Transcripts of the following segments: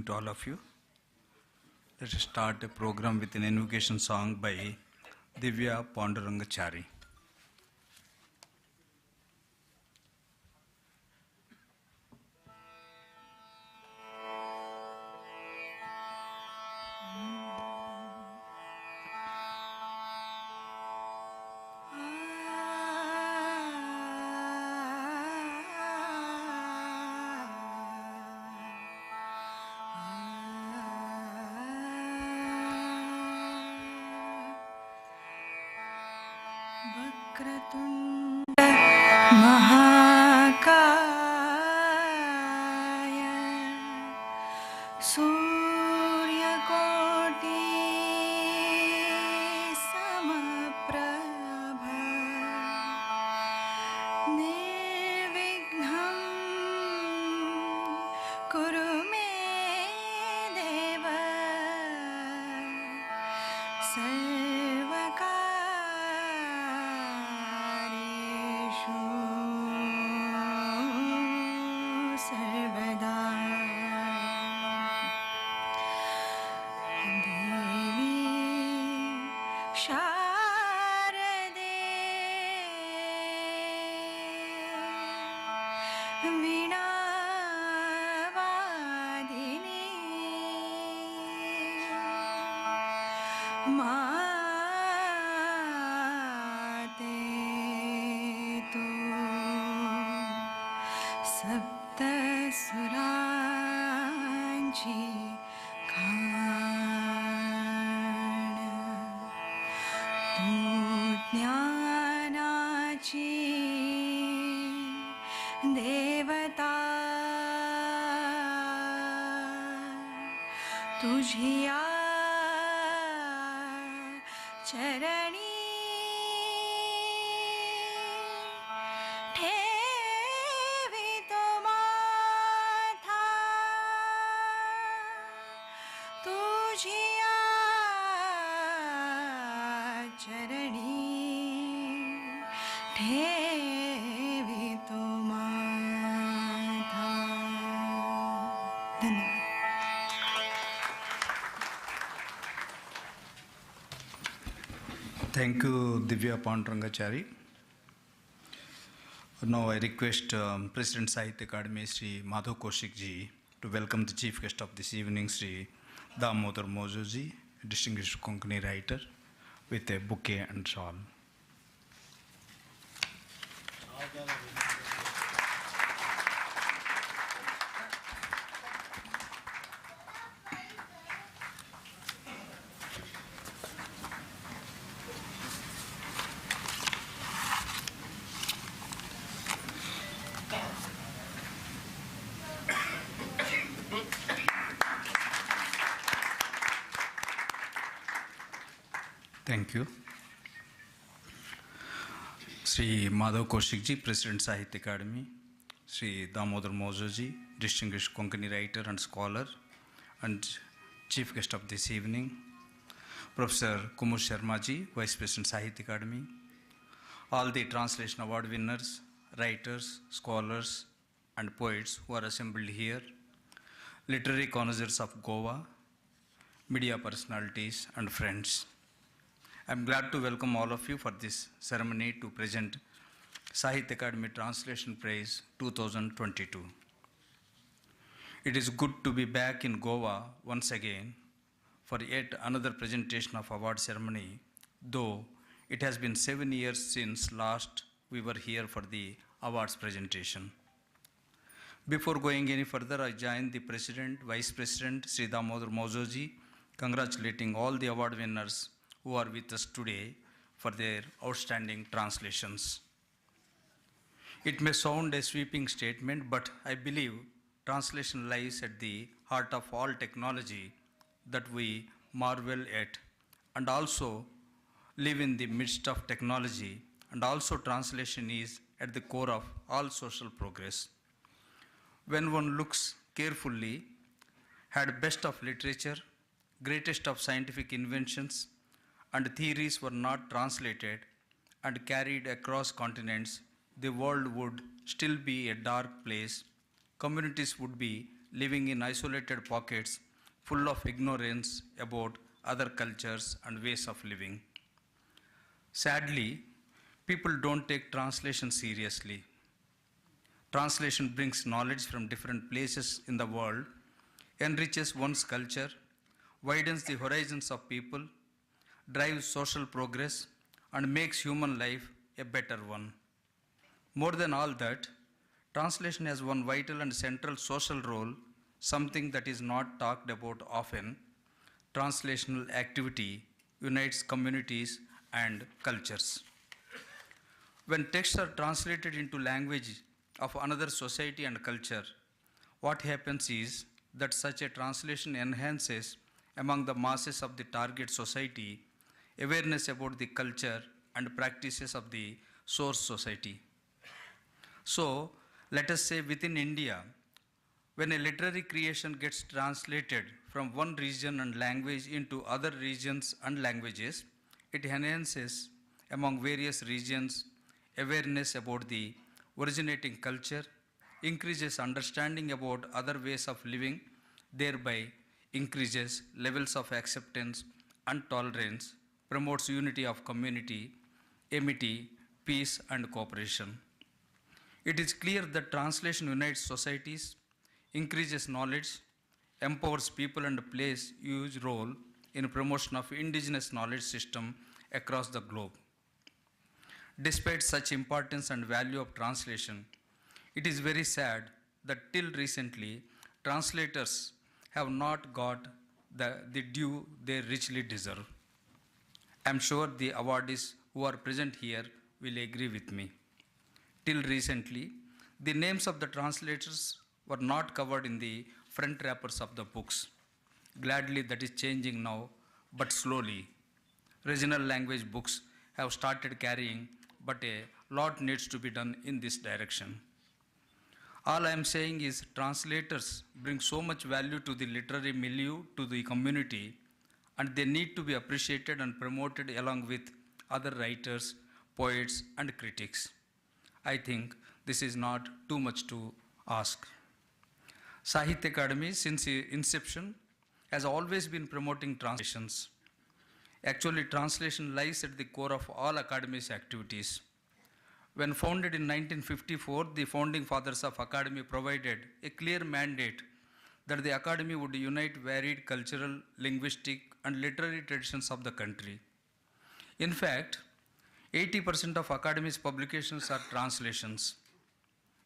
evening to all of you. Let us start a program with an invocation song by Divya Pandurangachari. Thank you, Divya Pandurangachari. Now I request President Sahitya Akademi, Sri Madhav Kaushik ji, to welcome the chief guest of this evening, Sri Damodar Mojo ji, distinguished Konkani writer, with a bouquet and shawl. Thank you. Sri Madhav Kaushik ji, President Sahitya Akademi, Sri Damodar Mojo ji, distinguished Konkani writer and scholar, and chief guest of this evening, Professor Kumar Sharma ji, Vice President Sahitya Akademi, all the translation award winners, writers, scholars, and poets who are assembled here, literary connoisseurs of Goa, media personalities, and friends. I'm glad to welcome all of you for this ceremony to present Sahitya Akademi Translation Prize 2022. It is good to be back in Goa once again for yet another presentation of award ceremony, though it has been 7 years since last we were here for the awards presentation. Before going any further, I join the President, Vice President, Sri Damodar Mojo ji, congratulating all the award winners who are with us today for their outstanding translations. It may sound a sweeping statement, but I believe translation lies at the heart of all technology that we marvel at, and also live in the midst of technology, and also translation is at the core of all social progress. When one looks carefully, had best of literature, greatest of scientific inventions, and theories were not translated and carried across continents, the world would still be a dark place, communities would be living in isolated pockets full of ignorance about other cultures and ways of living. Sadly, people don't take translation seriously. Translation brings knowledge from different places in the world, enriches one's culture, widens the horizons of people, drives social progress, and makes human life a better one. More than all that, translation has one vital and central social role, something that is not talked about often. Translational activity unites communities and cultures. When texts are translated into language of another society and culture, what happens is that such a translation enhances among the masses of the target society awareness about the culture and practices of the source society. So, let us say within India, when a literary creation gets translated from one region and language into other regions and languages, it enhances among various regions awareness about the originating culture, increases understanding about other ways of living, thereby increases levels of acceptance and tolerance, promotes unity of community, amity, peace, and cooperation. It is clear that translation unites societies, increases knowledge, empowers people, and plays a huge role in promotion of indigenous knowledge system across the globe. Despite such importance and value of translation, it is very sad that till recently, translators have not got the due they richly deserve. I am sure the awardees who are present here will agree with me. Till recently, the names of the translators were not covered in the front wrappers of the books. Gladly, that is changing now, but slowly. Regional language books have started carrying, but a lot needs to be done in this direction. All I am saying is translators bring so much value to the literary milieu, to the community, and they need to be appreciated and promoted along with other writers, poets, and critics. I think this is not too much to ask. Sahitya Akademi, since its inception, has always been promoting translations. Actually, translation lies at the core of all Academy's activities. When founded in 1954, the founding fathers of Academy provided a clear mandate that the Academy would unite varied cultural, linguistic, and literary traditions of the country. In fact, 80% of Academy's publications are translations.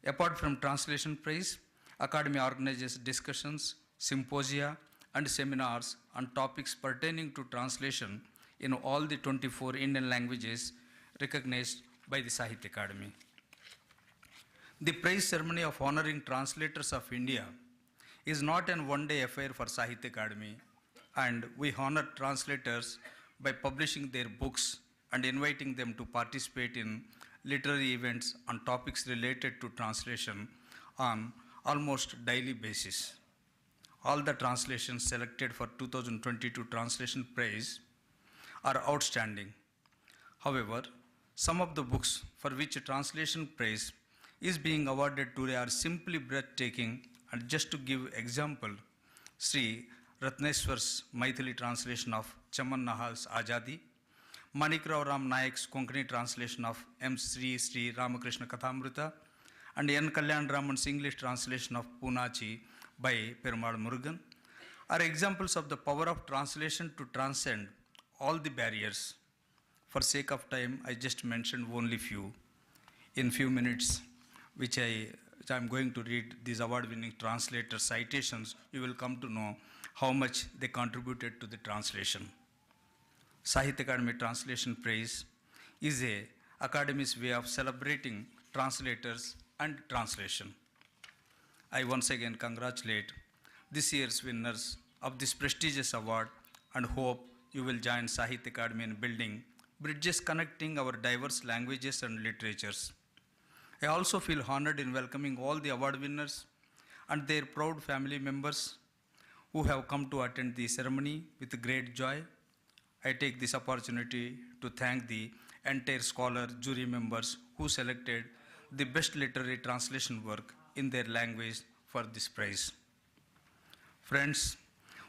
Apart from translation prize, Academy organizes discussions, symposia, and seminars on topics pertaining to translation in all the 24 Indian languages recognized by the Sahitya Akademi. The prize ceremony of honoring translators of India is not an one-day affair for Sahitya Akademi, and we honor translators by publishing their books and inviting them to participate in literary events on topics related to translation on almost daily basis. All the translations selected for 2022 Translation Prize are outstanding. However, some of the books for which a translation prize is being awarded today are simply breathtaking, and just to give example, Sri Ratneswar's Maithili translation of Chaman Nahal's Azadi, Manikrao Ram Nayak's Konkani translation of M. Sri Ramakrishna Kathamrita, and N. Kalyan Raman's English translation of Punachi by Perumal Murugan are examples of the power of translation to transcend all the barriers. For sake of time, I just mentioned only few. In few minutes, which I'm going to read these award-winning translator citations, you will come to know how much they contributed to the translation. Sahitya Akademi Translation Prize is a Academy's way of celebrating translators and translation. I once again congratulate this year's winners of this prestigious award and hope you will join Sahitya Akademi in building bridges connecting our diverse languages and literatures. I also feel honored in welcoming all the award winners and their proud family members who have come to attend the ceremony with great joy. I take this opportunity to thank the entire scholar jury members who selected the best literary translation work in their language for this prize. Friends,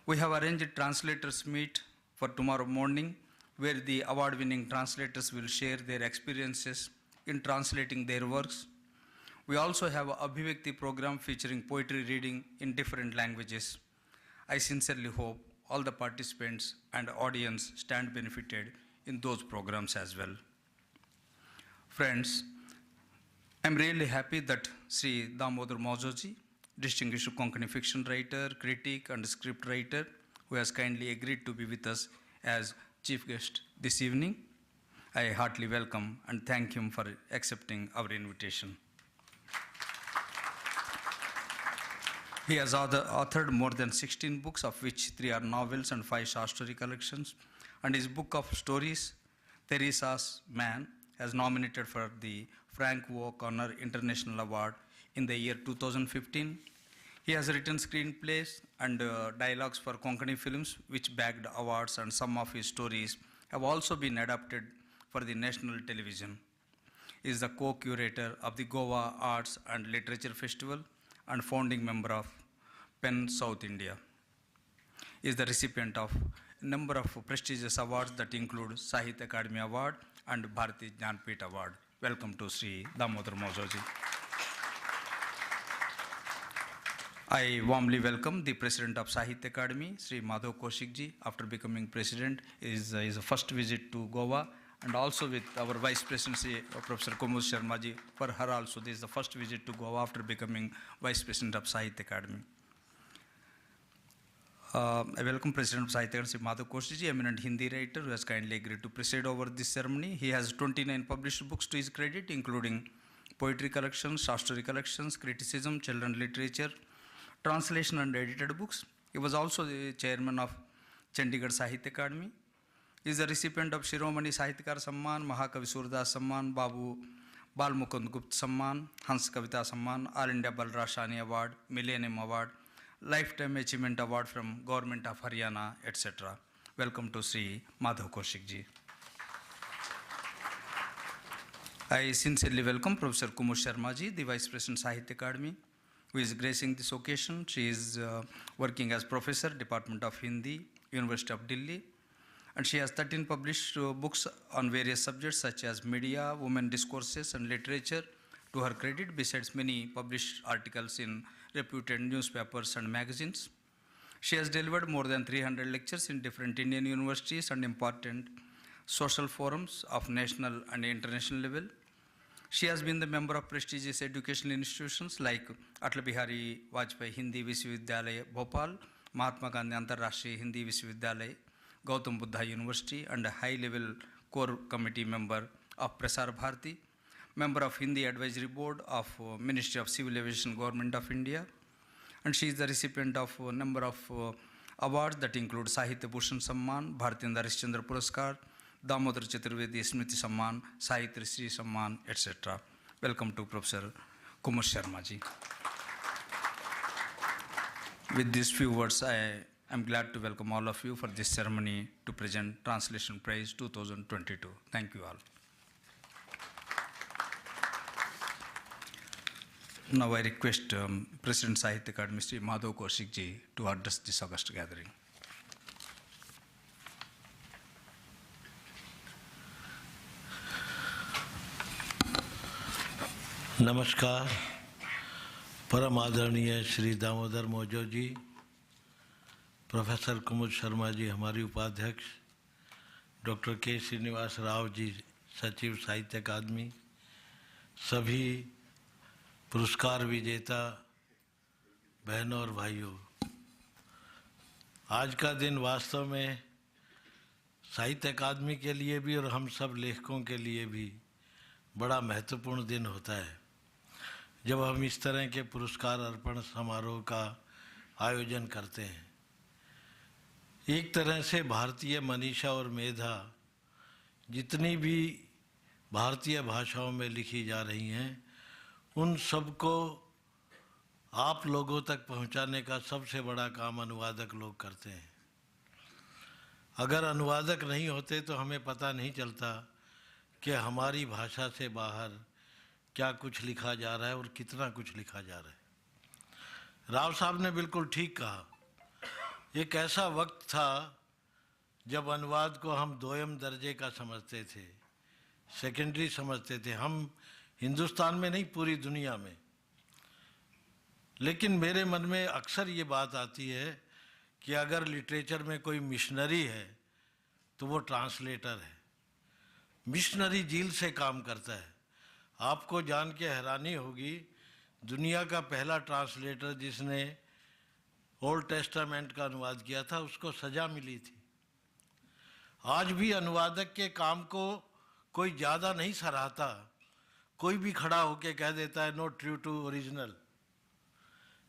we have arranged translators meet for tomorrow morning where the award-winning translators will share their experiences in translating their works. We also have a Abhivekti program featuring poetry reading in different languages. I sincerely hope all the participants and audience stand benefited in those programs as well. Friends, I'm really happy that Sri Damodar Mojoji, distinguished Konkani fiction writer, critic, and script writer, who has kindly agreed to be with us as chief guest this evening. I heartily welcome and thank him for accepting our invitation. He has authored more than 16 books, of which 3 are novels and 5 short story collections. And his book of stories, Teresa's Man, has nominated for the Frank O'Connor International Award in the year 2015. He has written screenplays and dialogues for Konkani films, which bagged awards, and some of his stories have also been adapted for the national television. He is the co-curator of the Goa Arts and Literature Festival and founding member of PEN South India. He is the recipient of a number of prestigious awards that include Sahitya Akademi Award and Bharati Jnanpith Award. Welcome to Sri Damodar Mojoji. I warmly welcome the President of Sahitya Akademi, Sri Madhav Kaushik ji. After becoming President, is his first visit to Goa, and also with our Vice President, Professor Kumar Sharma ji. For her also, this is the first visit to Goa after becoming Vice President of Sahitya Akademi. I welcome President of Sahitya Akademi, Sri Madhav Kaushik ji, eminent Hindi writer who has kindly agreed to preside over this ceremony. He has 29 published books to his credit, including poetry collections, short story collections, criticism, children literature, translation and edited books. He was also the chairman of Chandigarh Sahitya Akademi. He is the recipient of Shiromani Sahityakar Samman, Mahakavi Surdas Samman, Babu Bal Mukund Gupta Samman, Hans Kavita Samman, All India Balrashani Award, Millennium Award, Lifetime Achievement Award from Government of Haryana, etc. Welcome to Sri Madhav Kaushik ji. I sincerely welcome Professor Kumar Sharma ji, the Vice President Sahitya Akademi, who is gracing this occasion. She is working as Professor, Department of Hindi, University of Delhi, and she has 13 published books on various subjects such as media, women discourses, and literature to her credit, besides many published articles in reputed newspapers and magazines. She has delivered more than 300 lectures in different Indian universities and important social forums of national and international level. She has been the member of prestigious educational institutions like Atal Bihari Vajpayee Hindi Vishwavidyalaya, Bhopal, Mahatma Gandhi Antarrashtriya Hindi Vishwavidyalaya, Gautam Buddha University, and a high-level core committee member of Prasar Bharati, member of Hindi Advisory Board of Ministry of Civil Aviation, Government of India, and she is the recipient of a number of awards that include Sahitya Bhushan Samman, Bharatiya Harishchandra Puraskar, Damodar Chaturvedi Smriti Samman, Sahitya Sri Samman, etc. Welcome to Professor Kumar Sharma ji. With these few words, I am glad to welcome all of you for this ceremony to present Translation Prize 2022. Thank you all. Now I request President Sahitya Akademi, Sri Madhav Kaushik ji, to address this august gathering. नमस्कार। परम आदरणीय Shri Damodar mojo जी, professor कुमुद शर्मा जी हमारी उपाध्यक्ष, doctor के श्रीनिवास राव जी सचिव साहित्य अकादमी, सभी पुरस्कार विजेता बहनों और भाइयों, आज का दिन वास्तव में साहित्य अकादमी के लिए भी और हम सब लेखकों के लिए भी बड़ा महत्वपूर्ण दिन होता है जब हम इस तरह के पुरस्कार अर्पण समारोह का आयोजन करते हैं। एक तरह से भारतीय मनीषा और मेधा जितनी भी भारतीय भाषाओं में लिखी जा रही हैं, उन सबको आप लोगों तक पहुंचाने का सबसे बड़ा काम अनुवादक लोग करते हैं। अगर अनुवादक नहीं होते तो हमें पता नहीं चलता कि हमारी भाषा से बाहर क्या कुछ लिखा जा रहा है और कितना कुछ लिखा जा रहा है। राव साहब ने बिल्कुल ठीक कहा एक ऐसा वक्त था जब अनुवाद को हम दोयम दर्जे का समझते थे, सेकेंडरी समझते थे, हम हिंदुस्तान में नहीं पूरी दुनिया में। लेकिन मेरे मन में अक्सर ये बात आती है कि अगर लिटरेचर में कोई मिशनरी है तो वो ट्रांसलेटर है। मिशनरी झील से काम करता है। आपको जान के हैरानी होगी, दुनिया का पहला ट्रांसलेटर जिसने ओल्ड टेस्टामेंट का अनुवाद किया था उसको सज़ा मिली थी। आज भी अनुवादक के काम को कोई ज़्यादा नहीं सराहता, कोई भी खड़ा होकर कह देता है नॉट ट्रू टू ओरिजिनल,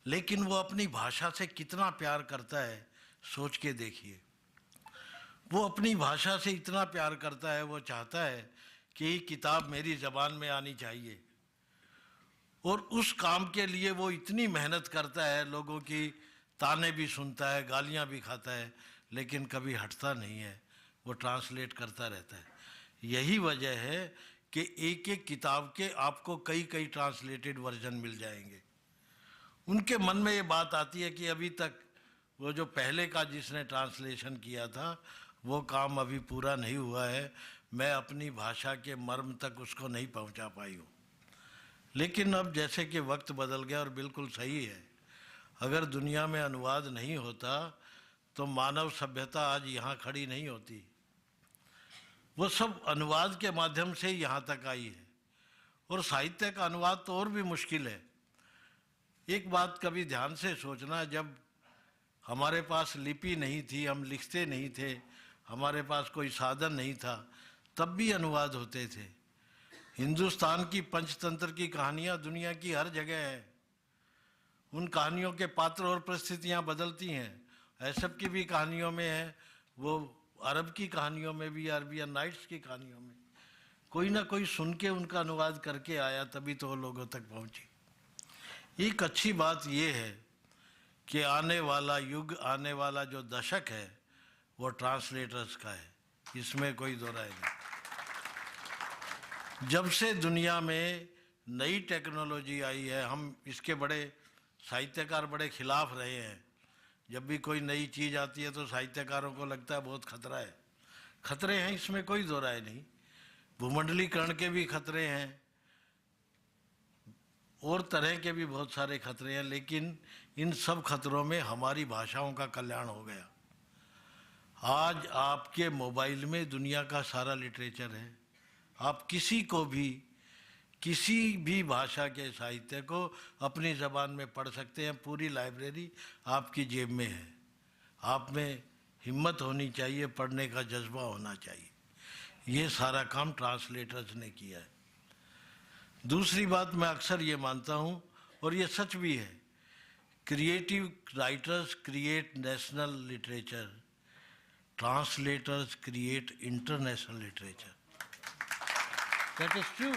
लेकिन वो अपनी भाषा से कितना प्यार करता है सोच के देखिए। वो अपनी भाषा से इतना प्यार करता है, वो चाहता है कि ये किताब मेरी ज़बान में आनी चाहिए, और उस काम के लिए वो इतनी मेहनत करता है, लोगों की ताने भी सुनता है, गालियाँ भी खाता है, लेकिन कभी हटता नहीं है, वो ट्रांसलेट करता रहता है। यही वजह है कि एक एक किताब के आपको कई कई ट्रांसलेटेड वर्जन मिल जाएंगे। उनके मन में ये बात आती है कि अभी तक वो जो पहले का जिसने ट्रांसलेशन किया था वो काम अभी पूरा नहीं हुआ है, मैं अपनी भाषा के मर्म तक उसको नहीं पहुंचा पाई हूँ। लेकिन अब जैसे कि वक्त बदल गया, और बिल्कुल सही है, अगर दुनिया में अनुवाद नहीं होता तो मानव सभ्यता आज यहाँ खड़ी नहीं होती। वो सब अनुवाद के माध्यम से ही यहाँ तक आई है। और साहित्य का अनुवाद तो और भी मुश्किल है। एक बात कभी ध्यान से सोचना, जब हमारे पास लिपि नहीं थी, हम लिखते नहीं थे, हमारे पास कोई साधन नहीं था, तब भी अनुवाद होते थे। हिंदुस्तान की पंचतंत्र की कहानियाँ दुनिया की हर जगह है। उन कहानियों के पात्र और परिस्थितियाँ बदलती हैं। ऐसब की भी कहानियों में है, वो अरब की कहानियों में भी, अरबियन नाइट्स की कहानियों में कोई ना कोई सुन के उनका अनुवाद करके आया, तभी तो वो लोगों तक पहुँची। एक अच्छी बात ये है कि आने वाला युग, आने वाला जो दशक है वो ट्रांसलेटर्स का है, इसमें कोई दो राय नहीं। जब से दुनिया में नई टेक्नोलॉजी आई है, हम इसके बड़े साहित्यकार बड़े खिलाफ रहे हैं। जब भी कोई नई चीज़ आती है तो साहित्यकारों को लगता है बहुत खतरा है। खतरे हैं, इसमें कोई दो राय नहीं। भूमंडलीकरण के भी खतरे हैं और तरह के भी बहुत सारे खतरे हैं, लेकिन इन सब खतरों में हमारी भाषाओं का कल्याण हो गया। आज आपके मोबाइल में दुनिया का सारा लिटरेचर है। आप किसी को भी, किसी भी भाषा के साहित्य को अपनी ज़बान में पढ़ सकते हैं। पूरी लाइब्रेरी आपकी जेब में है। आप में हिम्मत होनी चाहिए, पढ़ने का जज्बा होना चाहिए। ये सारा काम ट्रांसलेटर्स ने किया है। दूसरी बात, मैं अक्सर ये मानता हूँ, और ये सच भी है, creative writers create national literature, translators create international literature. That is true.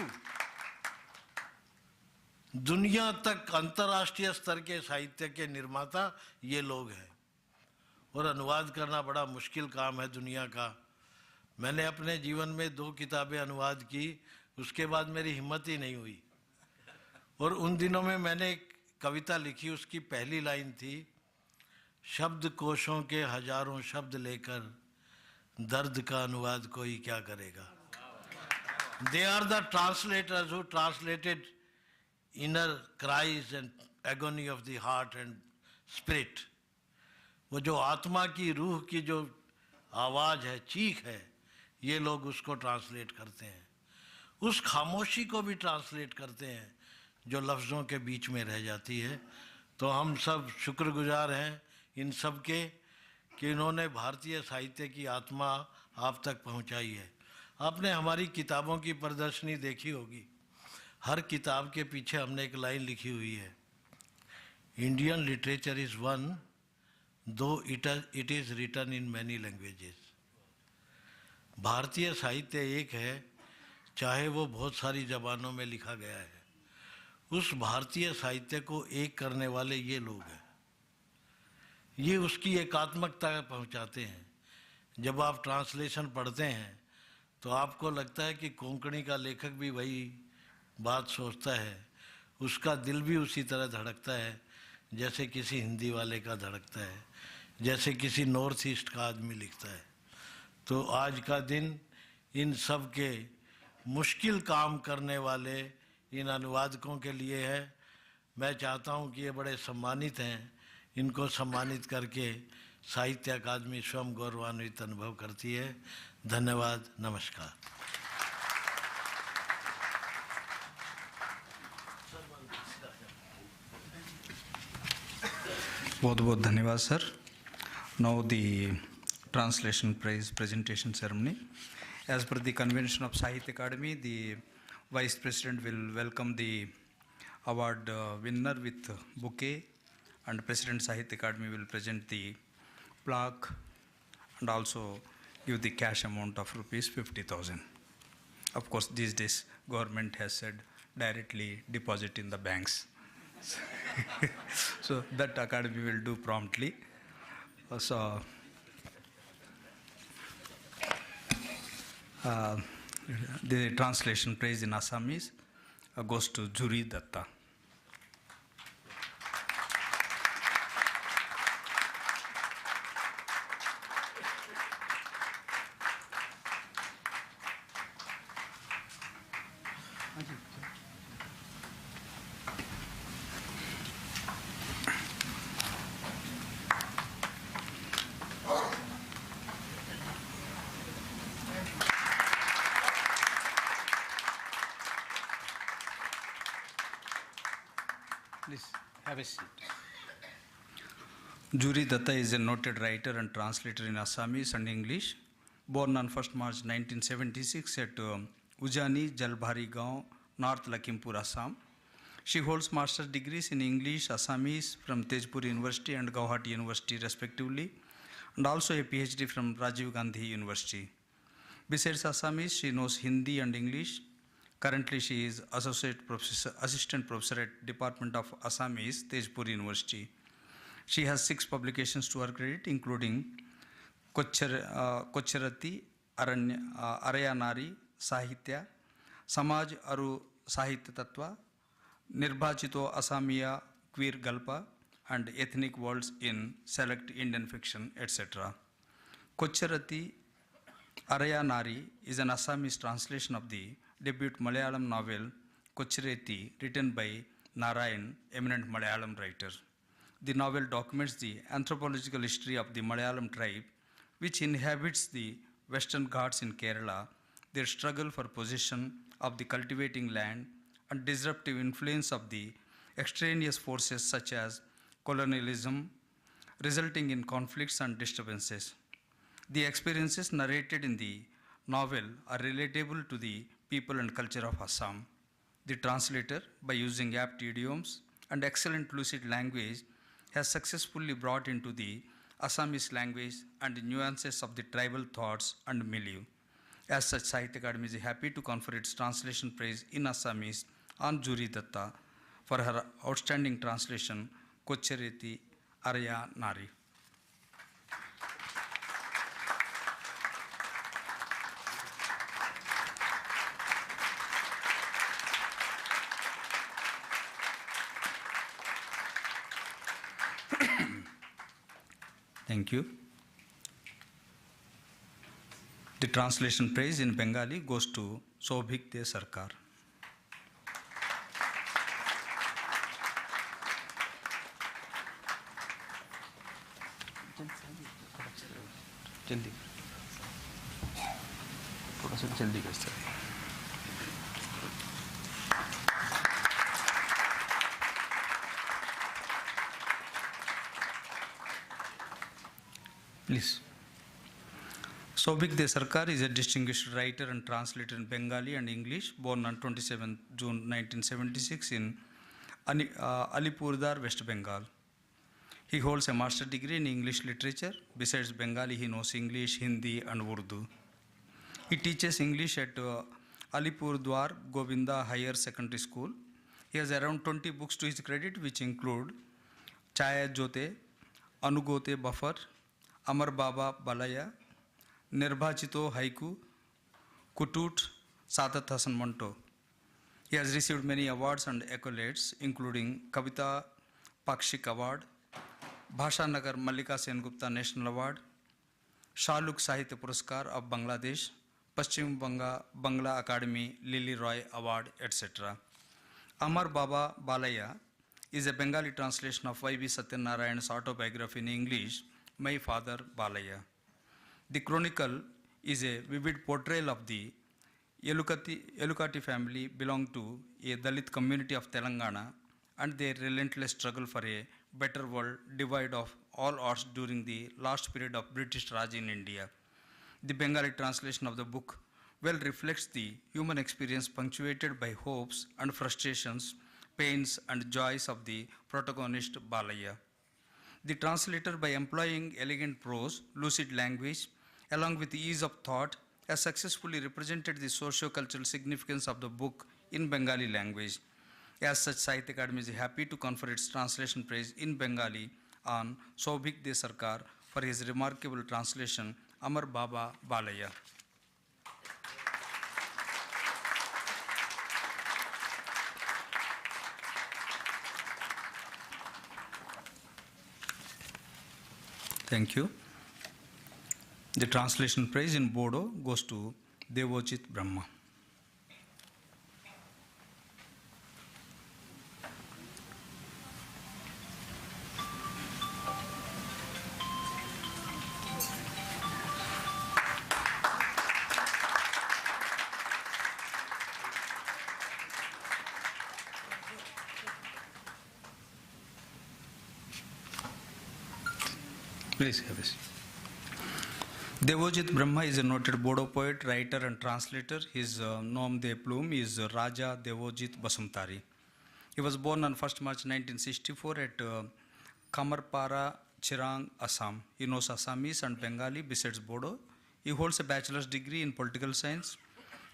दुनिया तक अंतर्राष्ट्रीय स्तर के साहित्य के निर्माता ये लोग हैं, और अनुवाद करना बड़ा मुश्किल काम है दुनिया का। मैंने अपने जीवन में 2 किताबें अनुवाद की, उसके बाद मेरी हिम्मत ही नहीं हुई। और उन दिनों में मैंने एक कविता लिखी, उसकी पहली लाइन थी, शब्द कोशों के हजारों शब्द लेकर दर्द का अनुवाद कोई क्या करेगा। They are the translators who translated inner cries and agony of the heart and spirit. वो जो आत्मा की, रूह की जो आवाज़ है, चीख है, ये लोग उसको ट्रांसलेट करते हैं। उस खामोशी को भी ट्रांसलेट करते हैं जो लफ्ज़ों के बीच में रह जाती है। तो हम सब शुक्रगुजार हैं इन सब के कि इन्होंने भारतीय साहित्य की आत्मा आप तक पहुंचाई है। आपने हमारी किताबों की प्रदर्शनी देखी होगी। हर किताब के पीछे हमने एक लाइन लिखी हुई है, Indian literature is one though it is written in many languages. भारतीय साहित्य एक है, चाहे वो बहुत सारी ज़बानों में लिखा गया है। उस भारतीय साहित्य को एक करने वाले ये लोग हैं, ये उसकी एकात्मकता पहुंचाते हैं। जब आप ट्रांसलेशन पढ़ते हैं तो आपको लगता है कि कोंकणी का लेखक भी वही बात सोचता है, उसका दिल भी उसी तरह धड़कता है जैसे किसी हिंदी वाले का धड़कता है। जैसे किसी नॉर्थ ईस्ट का आदमी लिखता है। तो आज का दिन इन सब के मुश्किल काम करने वाले इन अनुवादकों के लिए है। मैं चाहता हूं कि ये बड़े सम्मानित हैं, इनको सम्मानित करके साहित्य अकादमी स्वयं गौरवान्वित अनुभव करती है। धन्यवाद, नमस्कार। बहुत बहुत धन्यवाद sir. Now the translation prize presentation ceremony. As per the convention of Sahitya Akademi, the Vice President will welcome the award winner with bouquet, and President Sahitya Akademi will present the plaque and also give the cash amount of rupees 50,000. Of course, these days government has said directly deposit in the banks. So that Academy will do promptly. So the translation praise in Assamese goes to Juri Datta. Please have a seat. Juri Datta is a noted writer and translator in Assamese and English. Born on 1st March 1976 at Ujani, Jalbhari Gaon, North Lakhimpur, Assam. She holds master's degrees in English, Assamese from Tezpur University and Guwahati University respectively, and also a PhD from Rajiv Gandhi University. Besides Assamese, she knows Hindi and English. Currently, she is assistant professor at Department of Assamese, Tezpur University. She has 6 publications to her credit, including Kocherati, Arayanari, Sahitya, Samaj Aru Sahitya Tattva, Nirbhachito Asamiya Queer Galpa, and Ethnic Worlds in Select Indian Fiction, etc. Kocherati Arayanari is an Assamese translation of the debut Malayalam novel Kochereti, written by Narayan, eminent Malayalam writer. The novel documents the anthropological history of the Malayalam tribe, which inhabits the Western Ghats in Kerala, their struggle for possession of the cultivating land, and disruptive influence of the extraneous forces such as colonialism, resulting in conflicts and disturbances. The experiences narrated in the novel are relatable to the people and culture of Assam. The translator, by using apt idioms and excellent lucid language, has successfully brought into the Assamese language and nuances of the tribal thoughts and milieu. As such, Sahitya Akademi is happy to confer its translation praise in Assamese on Juri Datta for her outstanding translation, Kochereti Arya Nari. Thank you. The translation praise in Bengali goes to Sobhik De Sarkar. थोड़ा सा जल्दी कर सकते हैं. Please. Sobhik De Sarkar is a distinguished writer and translator in Bengali and English, born on 27 June 1976 in Alipurdar, West Bengal. He holds a master's degree in English literature. Besides Bengali, he knows English, Hindi, and Urdu. He teaches English at Alipurdwar Govinda Higher Secondary School. He has around 20 books to his credit, which include Chaya Jote, Anugote Buffer, Amar Baba Balaya, Nirbhachito Haiku, Kutut, Sadat Hassan Manto. He has received many awards and accolades, including Kavita Pakshik Award, Bhasha Nagar Mallika Sengupta national award, Shahrukh Sahitya Puraskar of Bangladesh, Paschim Bangla Akademi Lily Roy award, etc. Amar Baba Balaya is a Bengali translation of Y.V. Satyanarayana's autobiography in English, My Father Balaya. The chronicle is a vivid portrayal of the Yelukati family belong to a Dalit community of Telangana and their relentless struggle for a better world devoid of all odds during the last period of British Raj in India. The Bengali translation of the book well reflects the human experience punctuated by hopes and frustrations, pains and joys of the protagonist Balaya. The translator, by employing elegant prose, lucid language, along with ease of thought, has successfully represented the socio-cultural significance of the book in Bengali language. As such, Sahitya Akademi is happy to confer its translation praise in Bengali on Soubhik De Sarkar for his remarkable translation, Amar Baba Balaya. Thank you. The translation praise in Bodo goes to Devojit Brahma. Please have a seat. Devojit Brahma is a noted Bodo poet, writer and translator. His nom de plume is Raja Devojit Basumtari. He was born on 1st March 1964 at Kamarpara, Chirang, Assam. He knows Assamese and Bengali besides Bodo. He holds a bachelor's degree in political science.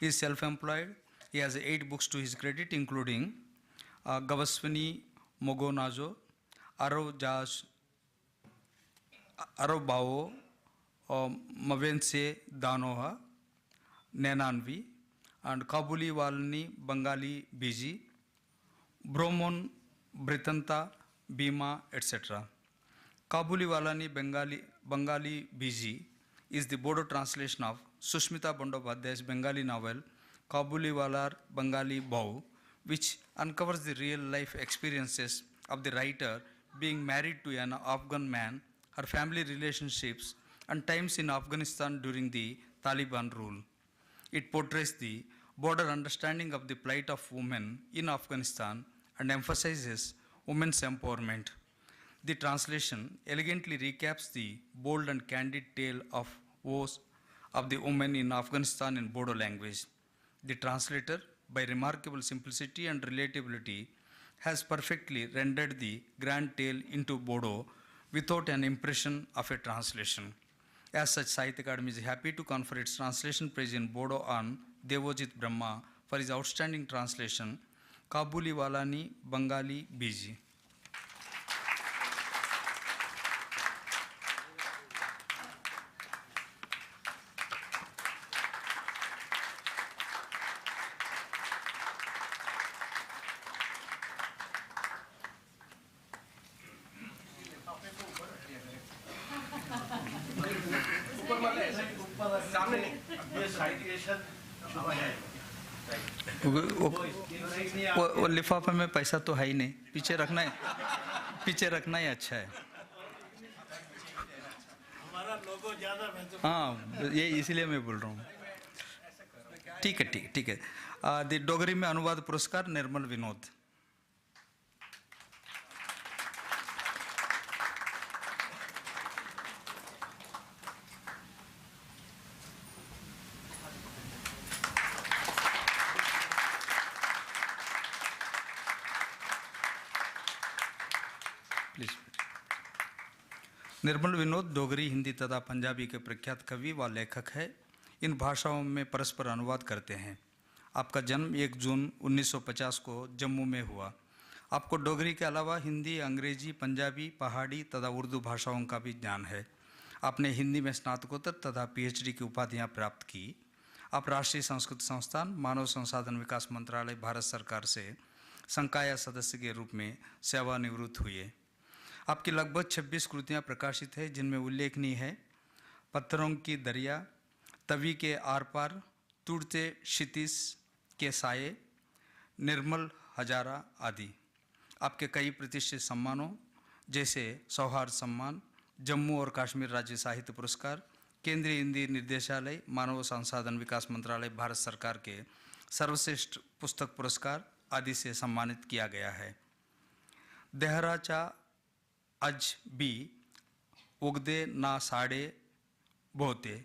He is self-employed. He has 8 books to his credit, including Gavaswini Mogonazo, Arobao, Mavense Danoha, Nenanvi, and Kabuli Walni Bengali Biji, Bromon Britanta Bima, etc. Kabuli Walani Bengali Biji is the Bodo translation of Sushmita Bandopadaya's Bengali novel Kabuli Walar Bengali Bau, which uncovers the real life experiences of the writer being married to an Afghan man, her family relationships, and times in Afghanistan during the Taliban rule. It portrays the broader understanding of the plight of women in Afghanistan and emphasizes women's empowerment. The translation elegantly recaps the bold and candid tale of woes of the women in Afghanistan in Bodo language. The translator, by remarkable simplicity and relatability, has perfectly rendered the grand tale into Bodo without an impression of a translation. As such, Sahitya Akademi is happy to confer its translation praise in Bodo on Devojit Brahma for his outstanding translation, Kabuli Walani Bengali Biji. वो लिफाफे में पैसा तो है ही नहीं, पीछे रखना ही अच्छा है। हमारा लोगो ज्यादा महत्वपूर्ण। हाँ, ये इसीलिए मैं बोल रहा हूँ। ठीक है। द डोगरी में अनुवाद पुरस्कार निर्मल विनोद। निर्मल विनोद डोगरी, हिंदी तथा पंजाबी के प्रख्यात कवि व लेखक है। इन भाषाओं में परस्पर अनुवाद करते हैं। आपका जन्म 1 जून 1950 को जम्मू में हुआ। आपको डोगरी के अलावा हिंदी, अंग्रेजी, पंजाबी, पहाड़ी तथा उर्दू भाषाओं का भी ज्ञान है। आपने हिंदी में स्नातकोत्तर तथा पीएचडी की उपाधियां प्राप्त की। आप राष्ट्रीय संस्कृत संस्थान, मानव संसाधन विकास मंत्रालय, भारत सरकार से संकाय सदस्य के रूप में सेवानिवृत्त हुए। आपकी लगभग 26 कृतियाँ प्रकाशित है, जिनमें उल्लेखनीय है पत्थरों की दरिया, तवी के आर पार, टूटते क्षितिज के साये, निर्मल हजारा आदि। आपके कई प्रतिष्ठित सम्मानों जैसे सौहार्द सम्मान, जम्मू और कश्मीर राज्य साहित्य पुरस्कार, केंद्रीय हिंदी निर्देशालय, मानव संसाधन विकास मंत्रालय, भारत सरकार के सर्वश्रेष्ठ पुस्तक पुरस्कार आदि से सम्मानित किया गया है। देहराचा अज भी उगदे ना साड़े बहुते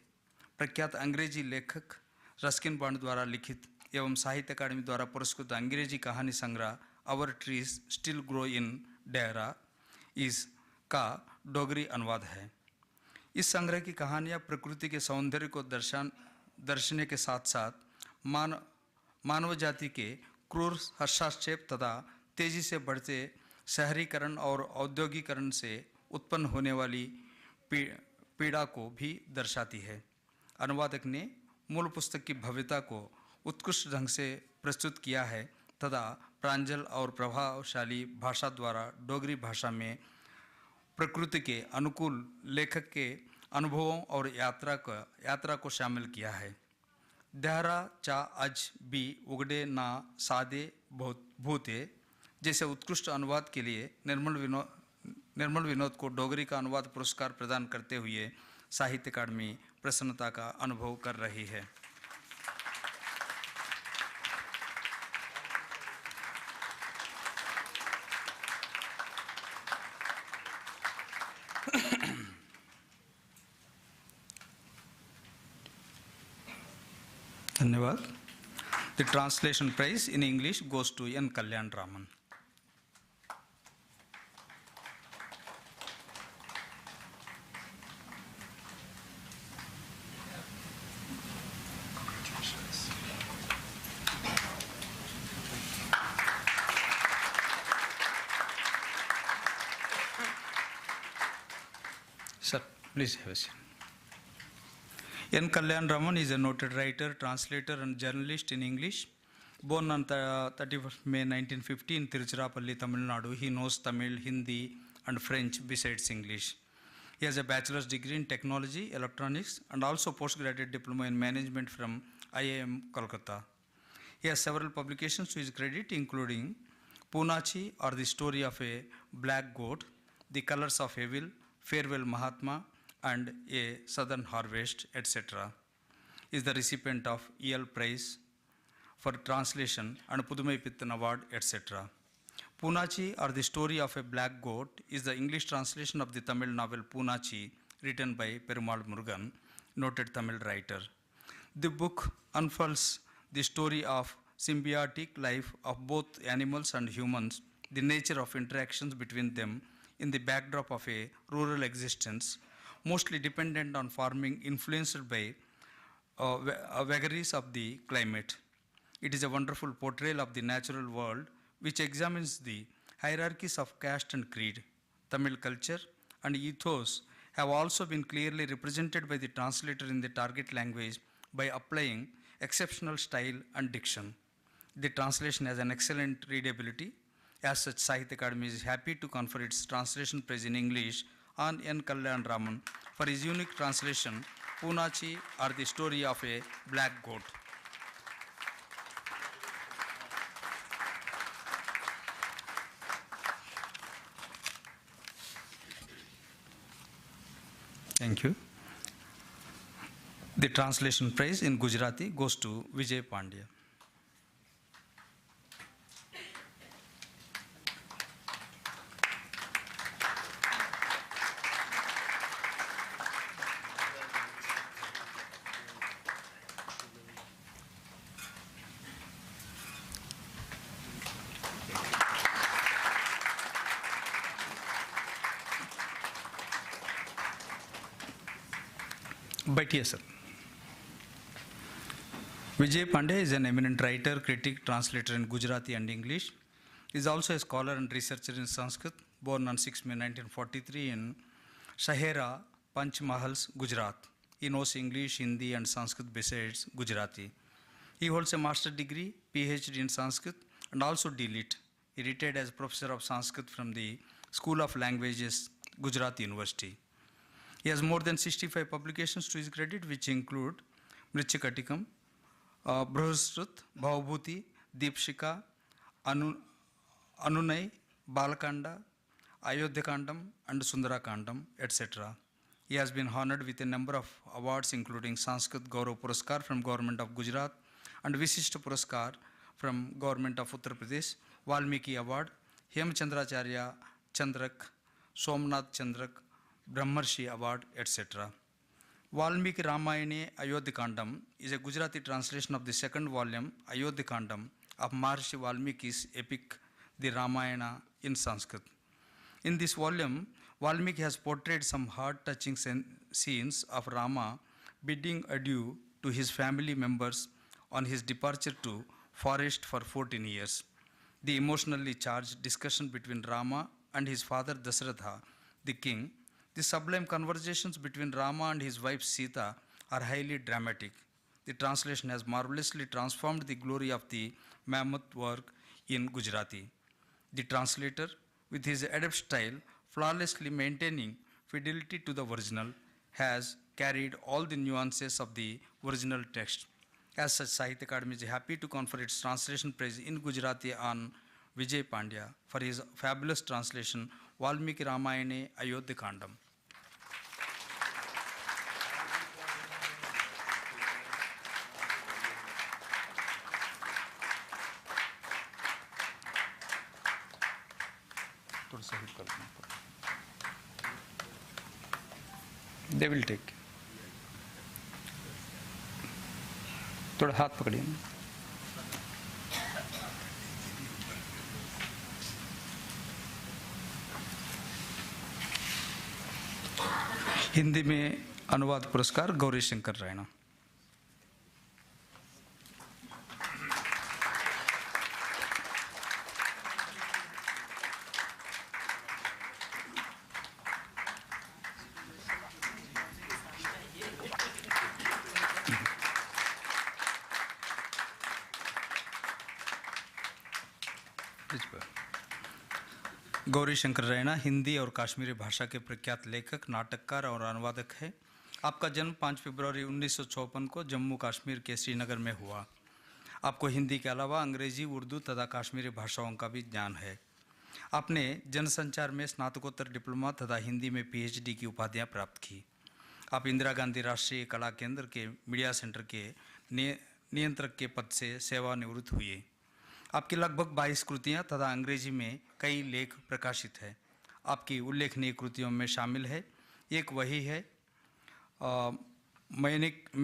प्रख्यात अंग्रेजी लेखक रस्किन बॉन्ड द्वारा लिखित एवं साहित्य अकादमी द्वारा पुरस्कृत अंग्रेजी कहानी संग्रह our trees still grow in Dehra इस का डोगरी अनुवाद है। इस संग्रह की कहानियाँ प्रकृति के सौंदर्य को दर्शने के साथ साथ मानव जाति के क्रूर हस्तक्षेप तथा तेजी से बढ़ते शहरीकरण और औद्योगिकरण से उत्पन्न होने वाली पीड़ा को भी दर्शाती है। अनुवादक ने मूल पुस्तक की भव्यता को उत्कृष्ट ढंग से प्रस्तुत किया है तथा प्रांजल और प्रभावशाली भाषा द्वारा डोगरी भाषा में प्रकृति के अनुकूल लेखक के अनुभवों और यात्रा को शामिल किया है। देहरा चा अज भी उगड़े ना सादे भूते जैसे उत्कृष्ट अनुवाद के लिए निर्मल विनोद को डोगरी का अनुवाद पुरस्कार प्रदान करते हुए साहित्य अकादमी प्रसन्नता का अनुभव कर रही है। धन्यवाद। The translation prize in English goes to N. Kalyan Raman. Sir, please have a seat. N. Kalyan Raman is a noted writer, translator, and journalist in English. Born on 31st May 1950 in Tiruchirappalli, Tamil Nadu, he knows Tamil, Hindi, and French besides English. He has a bachelor's degree in technology, electronics, and also postgraduate diploma in management from IIM Kolkata. He has several publications to his credit, including Poonachi, or the Story of a Black Goat, The Colors of Evil, Farewell Mahatma, and A Southern Harvest, etc. Is the recipient of EL Prize for Translation and Pudumai Pittan Award, etc. Poonachi, or the Story of a Black Goat, is the English translation of the Tamil novel Poonachi, written by Perumal Murugan, noted Tamil writer. The book unfolds the story of symbiotic life of both animals and humans, the nature of interactions between them in the backdrop of a rural existence, mostly dependent on farming, influenced by vagaries of the climate. It is a wonderful portrayal of the natural world which examines the hierarchies of caste and creed. Tamil culture and ethos have also been clearly represented by the translator in the target language by applying exceptional style and diction. The translation has an excellent readability. As such, Sahitya Akademi is happy to confer its translation prize in English on N. Kalyan Raman for his unique translation, Poonachi, or the Story of a Black Goat. Thank you. The translation prize in Gujarati goes to Vijay Pandya. बैठिए sir. Vijay Pandya is an eminent writer, critic, translator in Gujarati and English. He is also a scholar and researcher in Sanskrit, born on 6 May 1943 in Shahera, Panchmahals, Gujarat. He knows English, Hindi, and Sanskrit besides Gujarati. He holds a master's degree, PhD in Sanskrit, and also DLit. He retired as professor of Sanskrit from the School of Languages, Gujarat University. He has more than 65 publications to his credit, which include Mrichikatikam, Brahasrut, Bhavabhuti, Deepshika, Anunai, Balakanda, Ayodhyakandam, and Sundarakandam, etc. He has been honored with a number of awards, including Sanskrit Gaurav Puraskar from Government of Gujarat and Visishta Puraskar from Government of Uttar Pradesh, Valmiki Award, Hemchandracharya Chandrak, Somnath Chandrak, Brahmarshi Award, etc. Valmiki Ramayane Ayodhyakandam is a Gujarati translation of the second volume, Ayodhyakandam, of Maharshi Valmiki's epic, the Ramayana, in Sanskrit. In this volume, Valmiki has portrayed some heart-touching scenes of Rama bidding adieu to his family members on his departure to forest for 14 years. The emotionally charged discussion between Rama and his father Dasharatha, the king, the sublime conversations between Rama and his wife Sita are highly dramatic. The translation has marvelously transformed the glory of the mammoth work in Gujarati. The translator, with his adept style, flawlessly maintaining fidelity to the original, has carried all the nuances of the original text. As such, Sahitya Akademi is happy to confer its translation praise in Gujarati on Vijay Pandya for his fabulous translation, Valmiki Ramayane Ayodhyakandam. They will take. थोड़ा हाथ पकड़िए. हिंदी में अनुवाद पुरस्कार गौरी शंकर रैना. गौरी शंकर रैना हिंदी और कश्मीरी भाषा के प्रख्यात लेखक, नाटककार और अनुवादक है. आपका जन्म 5 फरवरी 1956 को जम्मू कश्मीर के श्रीनगर में हुआ. आपको हिंदी के अलावा अंग्रेजी, उर्दू तथा कश्मीरी भाषाओं का भी ज्ञान है. आपने जनसंचार में स्नातकोत्तर डिप्लोमा तथा हिंदी में PhD की उपाधियां प्राप्त की. आप इंदिरा गांधी राष्ट्रीय कला केंद्र के मीडिया सेंटर के नियंत्रक के पद से सेवानिवृत्त हुए. आपकी लगभग 22 कृतियाँ तथा अंग्रेजी में कई लेख प्रकाशित हैं. आपकी उल्लेखनीय कृतियों में शामिल है, एक वही है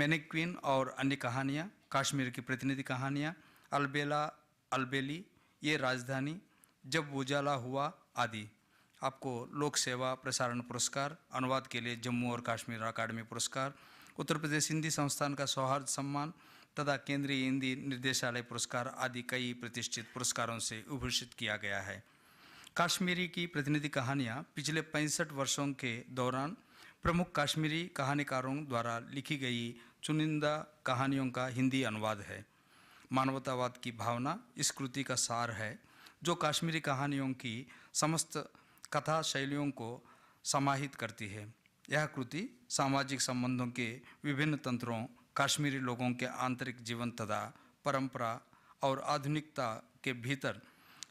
मैनेक्विन और अन्य कहानियाँ, कश्मीर की प्रतिनिधि कहानियाँ, अलबेला अलबेली, ये राजधानी, जब उजाला हुआ आदि. आपको लोक सेवा प्रसारण पुरस्कार, अनुवाद के लिए जम्मू और कश्मीर अकादमी पुरस्कार, उत्तर प्रदेश हिंदी संस्थान का सौहार्द सम्मान तथा केंद्रीय हिंदी निर्देशालय पुरस्कार आदि कई प्रतिष्ठित पुरस्कारों से विभूषित किया गया है. कश्मीरी की प्रतिनिधि कहानियाँ पिछले 65 वर्षों के दौरान प्रमुख कश्मीरी कहानीकारों द्वारा लिखी गई चुनिंदा कहानियों का हिंदी अनुवाद है. मानवतावाद की भावना इस कृति का सार है, जो कश्मीरी कहानियों की समस्त कथा शैलियों को समाहित करती है. यह कृति सामाजिक संबंधों के विभिन्न तंत्रों, कश्मीरी लोगों के आंतरिक जीवन तथा परंपरा और आधुनिकता के भीतर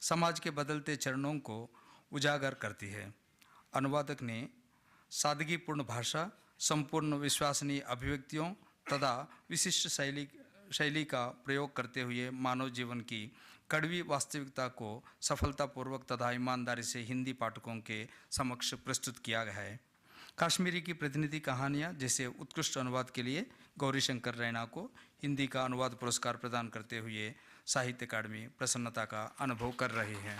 समाज के बदलते चरणों को उजागर करती है. अनुवादक ने सादगीपूर्ण भाषा, संपूर्ण विश्वसनीय अभिव्यक्तियों तथा विशिष्ट शैली का प्रयोग करते हुए मानव जीवन की कड़वी वास्तविकता को सफलतापूर्वक तथा ईमानदारी से हिंदी पाठकों के समक्ष प्रस्तुत किया गया है. कश्मीरी की प्रतिनिधि कहानियाँ जैसे उत्कृष्ट अनुवाद के लिए गौरी शंकर रैना को हिंदी का अनुवाद पुरस्कार प्रदान करते हुए साहित्य अकादमी प्रसन्नता का अनुभव कर रही है.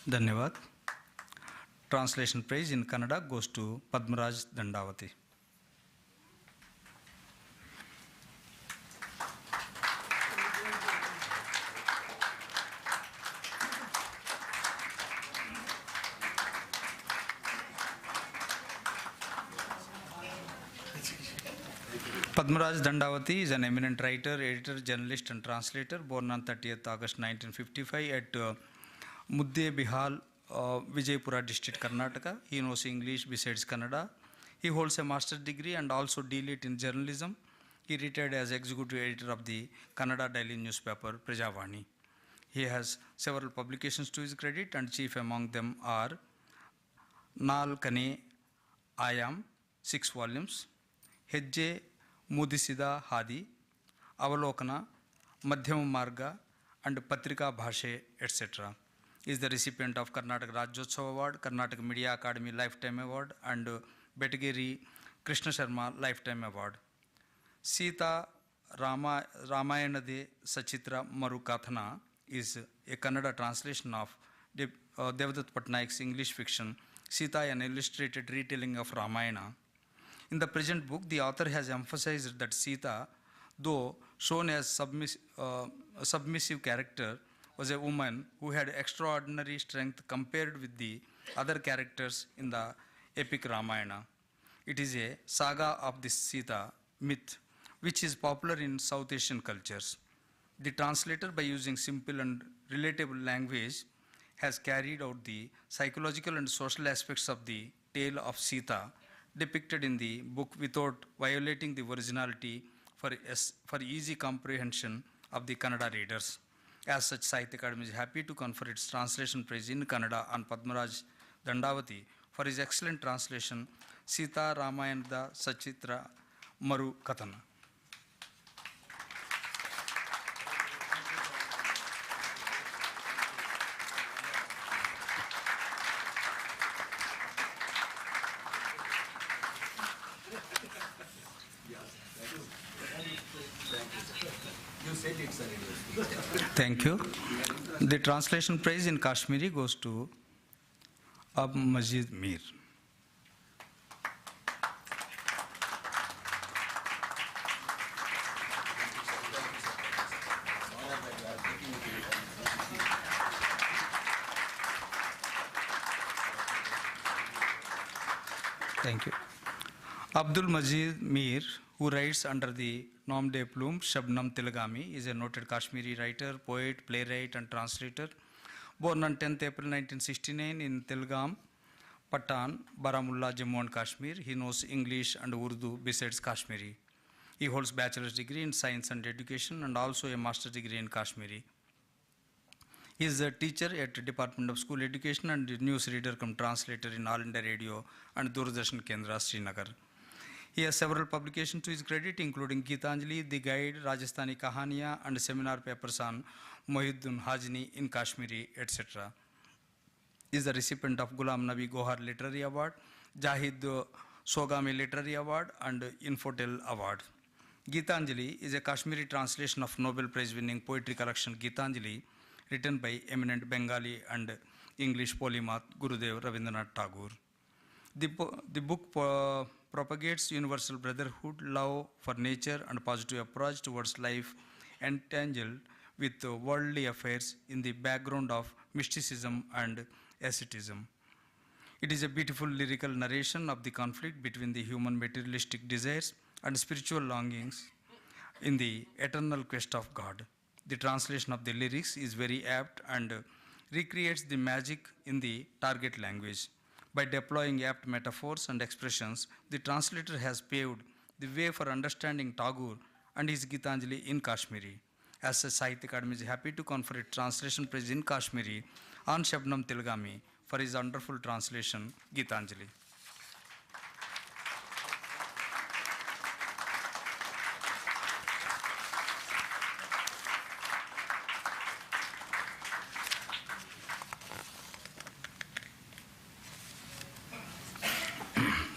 धन्यवाद. Translation praise in Kannada goes to Padmaraj Dandavati. Padmaraj Dandavati is an eminent writer, editor, journalist, and translator, born on 30th August 1955 at Mudde Bihal, Vijaypura district, Karnataka. He knows English besides Kannada. He holds a master's degree and also DLit in journalism. He retired as executive editor of the Kannada daily newspaper Prajavani. He has several publications to his credit, and chief among them are Naal Kane Ayam, 6 volumes, Hejje Mudisida Hadi, Avalokana, Madhyama Marga, and Patrika Bhashe, etc. He is the recipient of Karnataka Rajyotsava Award, Karnataka Media Akademi Lifetime Award, and Betagiri Krishna Sharma Lifetime Award. Sita Ramayana-de Sachitra Marukathana is a Kannada translation of Devdutt Patnaik's English fiction, Sita, an illustrated retelling of Ramayana. In the present book, the author has emphasized that Sita, though shown as a submissive character, was a woman who had extraordinary strength compared with the other characters in the epic Ramayana. It is a saga of this Sita myth, which is popular in South Asian cultures. The translator, by using simple and relatable language, has carried out the psychological and social aspects of the tale of Sita depicted in the book without violating the originality for easy comprehension of the Kannada readers. As such, Sahitya Akademi is happy to confer its translation prize in Kannada on Padmaraj Dandavati for his excellent translation, Sita Ramayana Sachitra Maru Kathana. Thank you. The translation prize in Kashmiri goes to Ab Majid Mir. Thank you. Abdul Majid Mir, who writes under the nom de plume Shabnam Tilgami, is a noted Kashmiri writer, poet, playwright, and translator. Born on 10th April 1969 in Tilgam, Patan, Baramulla, Jammu and Kashmir, he knows English and Urdu besides Kashmiri. He holds bachelor's degree in science and education and also a master's degree in Kashmiri. He is a teacher at the Department of School Education and news reader cum translator in All India Radio and Doordarshan Kendra, Srinagar. He has several publications to his credit, including Gitanjali, The Guide, Rajasthani Kahaniya, and seminar papers on Mohiuddin Hajni in Kashmiri, etc. He is the recipient of Ghulam Nabi Gohar Literary Award, Jahid Sogami Literary Award, and Infotel Award. Gitanjali is a Kashmiri translation of Nobel Prize-winning poetry collection Gitanjali, written by eminent Bengali and English polymath Gurudev Rabindranath Tagore. The book propagates universal brotherhood, love for nature, and positive approach towards life entangled with worldly affairs in the background of mysticism and asceticism. It is a beautiful lyrical narration of the conflict between the human materialistic desires and spiritual longings in the eternal quest of God. The translation of the lyrics is very apt and recreates the magic in the target language. By deploying apt metaphors and expressions, the translator has paved the way for understanding Tagore and his Gitanjali in Kashmiri. As such, Sahitya Akademi is happy to confer a translation prize in Kashmiri on Shabnam Tilgami for his wonderful translation, Gitanjali.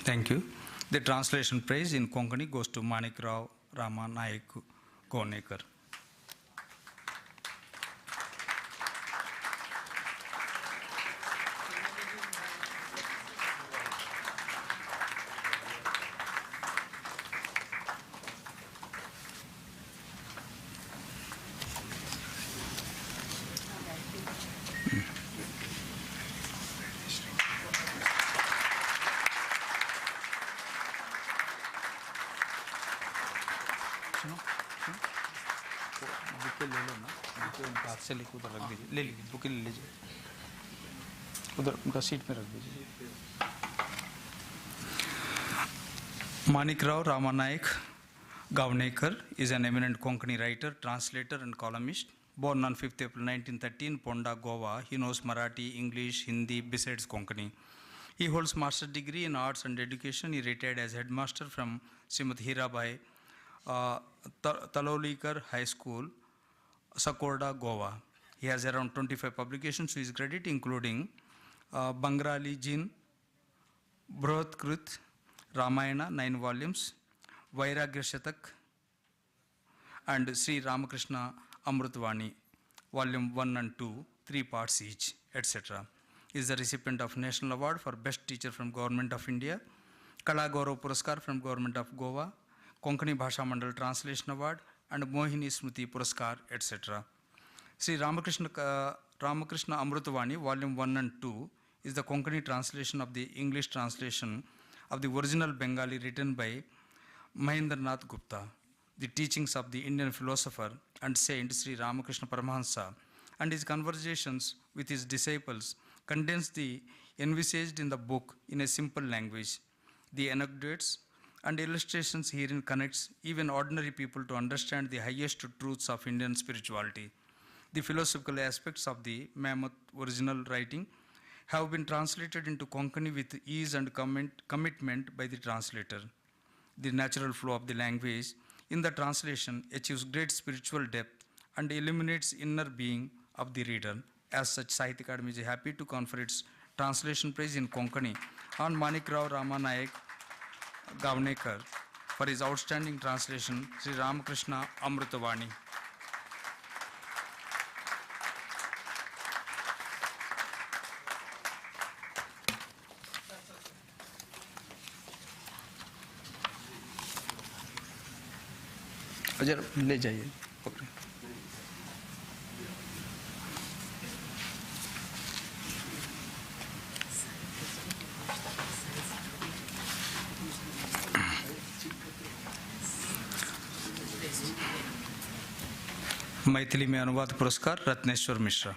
Thank you. The translation prize in Konkani goes to Manik Rao Rama Naik Konekar. Bouquet ले लो ना, bouquet उनका हाथ से लेके उधर रख दीजिए, ले लीजिए बुके ले लीजिए, उधर उनका सीट पे रख दीजिए। Manikral Ramanaik Gavnekar is an eminent Konkani writer, translator and columnist. Born on 5th April 1913, Ponda, Goa, he knows Marathi, English, Hindi besides Konkani. He holds master's degree in arts and education. He retired as headmaster from Srimati Hirabai Talolikar High School, Sakorda, Goa. He has around 25 publications to his credit, including Bangrali Jin, Brihtkrit, Ramayana, 9 volumes, Vairagya Shatak, and Sri Ramakrishna Amrutvani, volume 1 and 2, 3 parts each, etc. He is the recipient of National Award for Best Teacher from Government of India, Kala Gaurav Puraskar from Government of Goa, Konkani Bhasha Mandal Translation Award, and Mohini Smriti Puraskar, etc. Sri Ramakrishna Amrutvani, volume 1 and 2, is the Konkani translation of the English translation of the original Bengali written by Mahendranath Gupta, the teachings of the Indian philosopher and saint Sri Ramakrishna Paramahansa, and his conversations with his disciples condense the envisaged in the book in a simple language. The anecdotes and illustrations herein connects even ordinary people to understand the highest truths of Indian spirituality. The philosophical aspects of the mammoth original writing have been translated into Konkani with ease and commitment by the translator. The natural flow of the language in the translation achieves great spiritual depth and illuminates inner being of the reader. As such, Sahitya Akademi is happy to confer its translation prize in Konkani on Manikral Ramanaik Gavnekar for his outstanding translation, Sri Ramakrishna Amrutvani. जरा ले जाइए पकड़े। मैथिली में अनुवाद पुरस्कार रत्नेश्वर मिश्रा।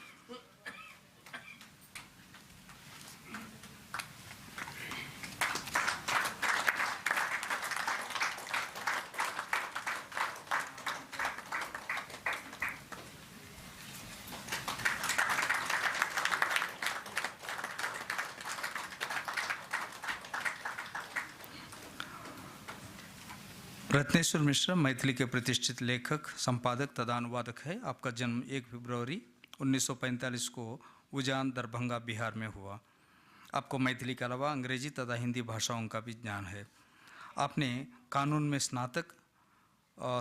रत्नेश्वर मिश्रा मैथिली के प्रतिष्ठित लेखक, संपादक तथा अनुवादक है। आपका जन्म 1 फरवरी 1945 को उजान, दरभंगा, बिहार में हुआ। आपको मैथिली के अलावा अंग्रेजी तथा हिंदी भाषाओं का भी ज्ञान है। आपने कानून में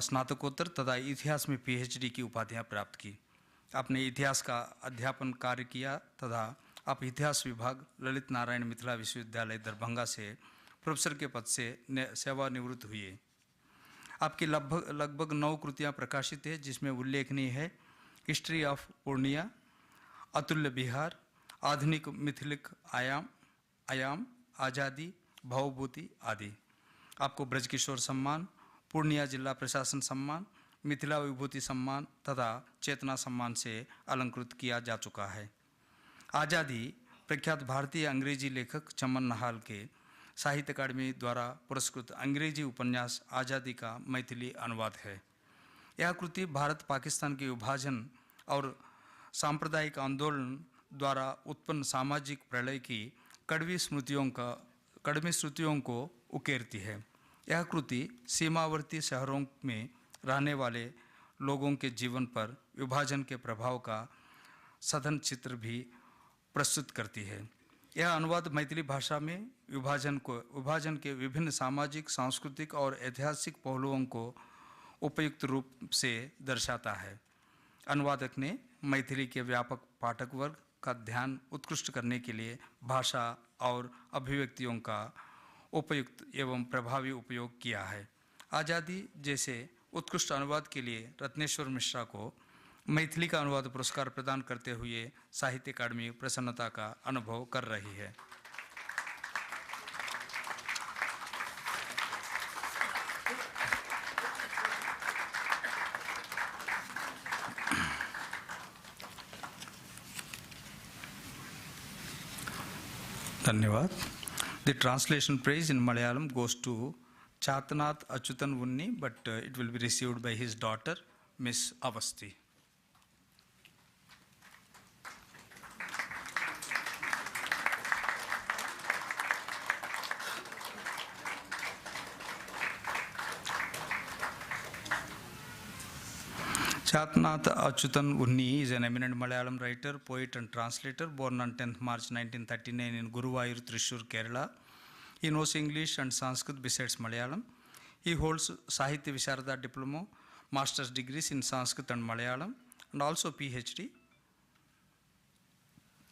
स्नातकोत्तर तथा इतिहास में PhD की उपाधियां प्राप्त की। आपने इतिहास का अध्यापन कार्य किया तथा आप इतिहास विभाग ललित नारायण मिथिला विश्वविद्यालय दरभंगा से प्रोफेसर के पद से सेवानिवृत्त हुए। आपकी लगभग 9 कृतियाँ प्रकाशित है, जिसमें उल्लेखनीय है हिस्ट्री ऑफ पूर्णिया, अतुल्य बिहार, आधुनिक मिथिलिक आयाम, आज़ादी, भावभूति आदि। आपको ब्रजकिशोर सम्मान, पूर्णिया जिला प्रशासन सम्मान, मिथिला विभूति सम्मान तथा चेतना सम्मान से अलंकृत किया जा चुका है। आज़ादी प्रख्यात भारतीय अंग्रेजी लेखक चमन नहाल के साहित्य अकादमी द्वारा पुरस्कृत अंग्रेजी उपन्यास आज़ादी का मैथिली अनुवाद है। यह कृति भारत पाकिस्तान के विभाजन और सांप्रदायिक आंदोलन द्वारा उत्पन्न सामाजिक प्रलय की कड़वी स्मृतियों को उकेरती है। यह कृति सीमावर्ती शहरों में रहने वाले लोगों के जीवन पर विभाजन के प्रभाव का सघन चित्र भी प्रस्तुत करती है। यह अनुवाद मैथिली भाषा में विभाजन के विभिन्न सामाजिक, सांस्कृतिक और ऐतिहासिक पहलुओं को उपयुक्त रूप से दर्शाता है। अनुवादक ने मैथिली के व्यापक पाठक वर्ग का ध्यान उत्कृष्ट करने के लिए भाषा और अभिव्यक्तियों का उपयुक्त एवं प्रभावी उपयोग किया है। आज़ादी जैसे उत्कृष्ट अनुवाद के लिए रत्नेश्वर मिश्रा को मैथिली का अनुवाद पुरस्कार प्रदान करते हुए साहित्य अकादमी प्रसन्नता का अनुभव कर रही है। Dhanyavad. The translation praise in Malayalam goes to Chatanath Achyutan Unni, but it will be received by his daughter, Miss Avasti. Chatanath Achyutan Unni is an eminent Malayalam writer, poet and translator, born on 10th March 1939 in Guruvayur, Thrissur, Kerala. He knows English and Sanskrit besides Malayalam. He holds Sahitya Visharada Diploma, master's degrees in Sanskrit and Malayalam, and also PhD.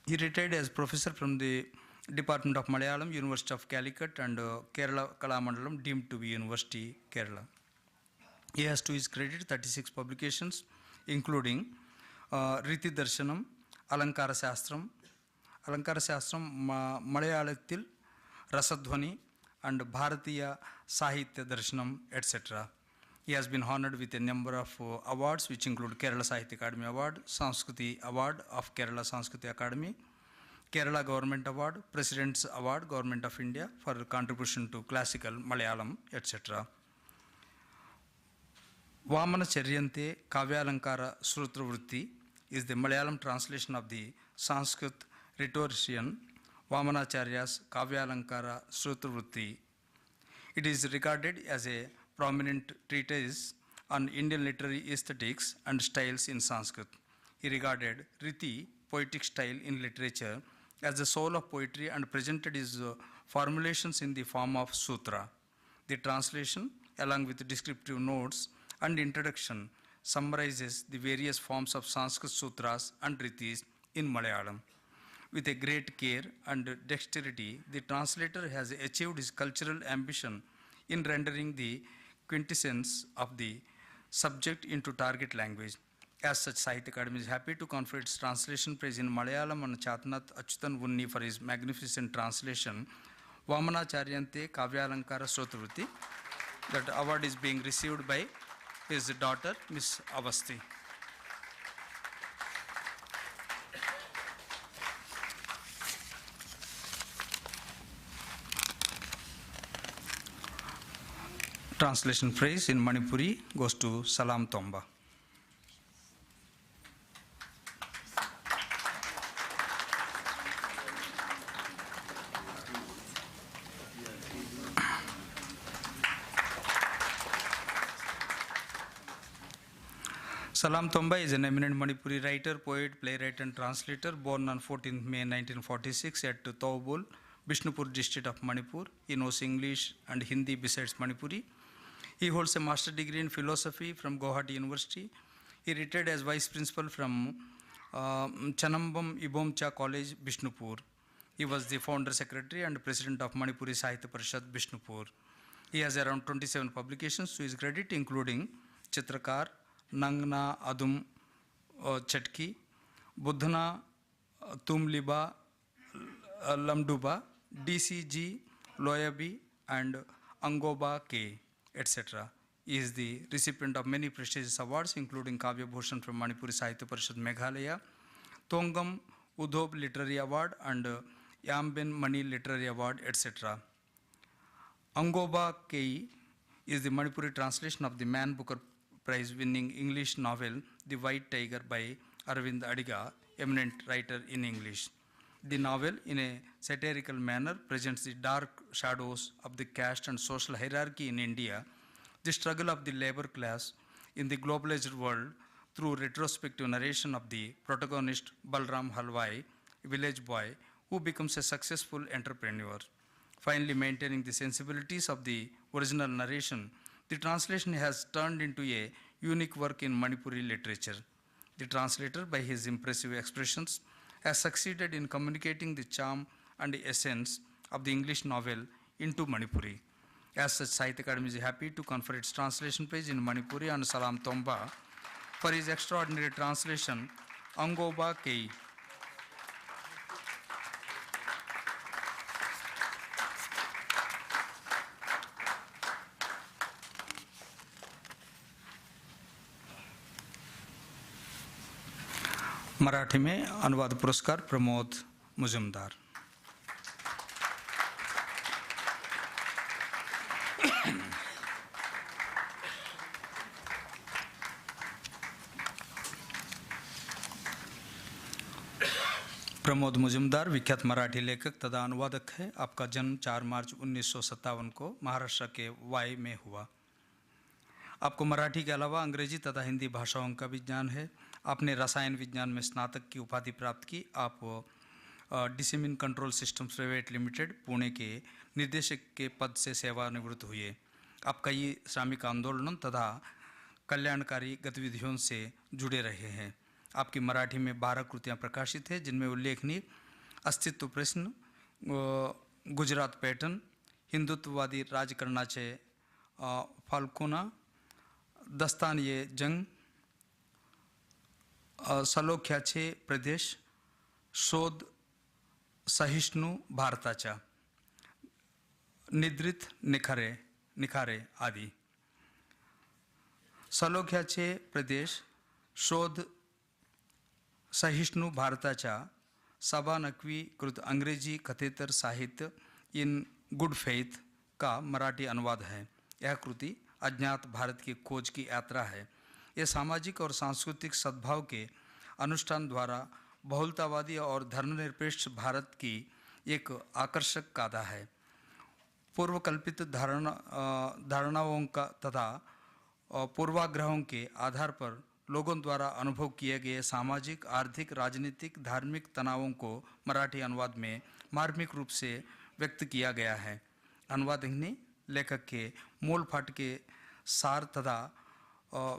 He retired as professor from the Department of Malayalam, University of Calicut, and Kerala Kalamandalam, deemed to be University, Kerala. He has to his credit 36 publications, including Riti Darshanam, Alankara Shastram, Malayalathil, Rasadhwani, and Bharatiya Sahitya Darshanam, etc. He has been honored with a number of awards, which include Kerala Sahitya Akademi Award, Sanskriti Award of Kerala Sahitya Akademi, Kerala Government Award, President's Award, Government of India, for contribution to classical Malayalam, etc. Vamana Charyante Kavyalankara Srutravritti is the Malayalam translation of the Sanskrit rhetorician Vamanacharya's Kavyalankara Srutravritti. It is regarded as a prominent treatise on Indian literary aesthetics and styles in Sanskrit. He regarded Riti, poetic style in literature, as the soul of poetry and presented his formulations in the form of sutra. The translation, along with descriptive notes and introduction, summarizes the various forms of Sanskrit sutras and ritis in Malayalam. With a great care and dexterity, the translator has achieved his cultural ambition in rendering the quintessence of the subject into target language. As such, Sahitya Akademi is happy to confer its translation praise in Malayalam on Chatanath Achyutan Unni for his magnificent translation, Vamanacharyanate Kavyalankara Srutravritti. That award is being received by his daughter, Miss Avasti. Translation praise in Manipuri goes to Salam Tomba. Salam Tomba is an eminent Manipuri writer, poet, playwright, and translator, born on 14th May 1946 at Taubul, Bishnupur district of Manipur. He knows English and Hindi besides Manipuri. He holds a master's degree in philosophy from Guwahati University. He retired as vice principal from Chanambam Ibomcha College, Bishnupur. He was the founder secretary and president of Manipuri Sahitya Parishad, Bishnupur. He has around 27 publications to his credit, including Chitrakar, Nangna Adum Chatki, Buddhana Tumliba Lamduba, DCG Loyabi, and Angoba K, etc. He is the recipient of many prestigious awards, including Kavya Bhushan from Manipuri Sahitya Parishad, Meghalaya, Tongam Udhob Literary Award, and Yamben Mani Literary Award, etc. Angoba K is the Manipuri translation of the Man Booker Prize-winning English novel The White Tiger by Arvind Adiga, eminent writer in English. The novel, in a satirical manner, presents the dark shadows of the caste and social hierarchy in India, the struggle of the labor class in the globalized world through retrospective narration of the protagonist Balram Halwai, a village boy who becomes a successful entrepreneur. Finally, maintaining the sensibilities of the original narration, the translation has turned into a unique work in Manipuri literature. The translator, by his impressive expressions, has succeeded in communicating the charm and the essence of the English novel into Manipuri. As such, Sahitya Akademi is happy to confer its translation praise in Manipuri on Salam Tomba for his extraordinary translation, Angoba Kei. Marathi में अनुवाद पुरस्कार प्रमोद मुजुमदार। प्रमोद मुजुमदार विख्यात मराठी लेखक तथा अनुवादक है। आपका जन्म 4 मार्च 1957 को महाराष्ट्र के वाई में हुआ। आपको मराठी के अलावा अंग्रेजी तथा हिंदी भाषाओं का भी ज्ञान है। आपने रसायन विज्ञान में स्नातक की उपाधि प्राप्त की। आप डिसिमिन control systems private limited Pune के निर्देशक के पद से सेवानिवृत्त हुए। आप कई श्रमिक आंदोलनों तथा कल्याणकारी गतिविधियों से जुड़े रहे हैं। आपकी मराठी में 12 कृतियाँ प्रकाशित हैं, जिनमें उल्लेखनीय अस्तित्व प्रश्न, गुजरात पैटर्न, हिंदुत्ववादी राजकारणाचे फाल्कोना, दस्तान ये जंग, सलोख्याचे प्रदेश, शोध सहिष्णु भारताच्या, निद्रित निखारे आदि। सलोख्याचे प्रदेश, शोध सहिष्णु भारताच्या, सभानकवी कृत अंग्रेजी कथेतर साहित्य इन गुड फेथ का मराठी अनुवाद है। यह कृति अज्ञात भारत की खोज की यात्रा है। यह सामाजिक और सांस्कृतिक सद्भाव के अनुष्ठान द्वारा बहुलतावादी और धर्मनिरपेक्ष भारत की एक आकर्षक गाथा है। पूर्वकल्पित धारणाओं का तथा पूर्वाग्रहों के आधार पर लोगों द्वारा अनुभव किए गए सामाजिक, आर्थिक, राजनीतिक, धार्मिक तनावों को मराठी अनुवाद में मार्मिक रूप से व्यक्त किया गया है। अनुवादक ने लेखक के मूल पाठ के सार तथा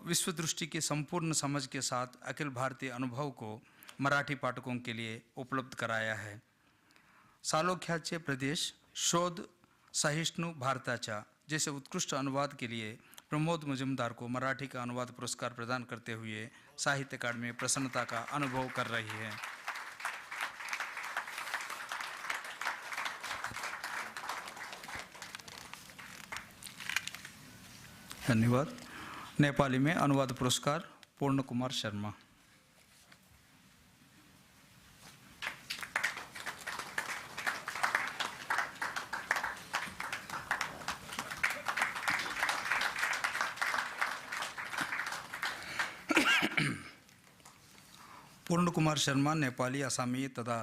विश्व दृष्टि की संपूर्ण समझ के साथ अखिल भारतीय अनुभव को मराठी पाठकों के लिए उपलब्ध कराया है। सालोख्याचे प्रदेश, शोध सहिष्णु भारताच्या जैसे उत्कृष्ट अनुवाद के लिए प्रमोद मुजुमदार को मराठी का अनुवाद पुरस्कार प्रदान करते हुए साहित्य अकादमी प्रसन्नता का अनुभव कर रही है। धन्यवाद। नेपाली में अनुवाद पुरस्कार पूर्ण कुमार शर्मा। पूर्ण कुमार शर्मा नेपाली, असमी तथा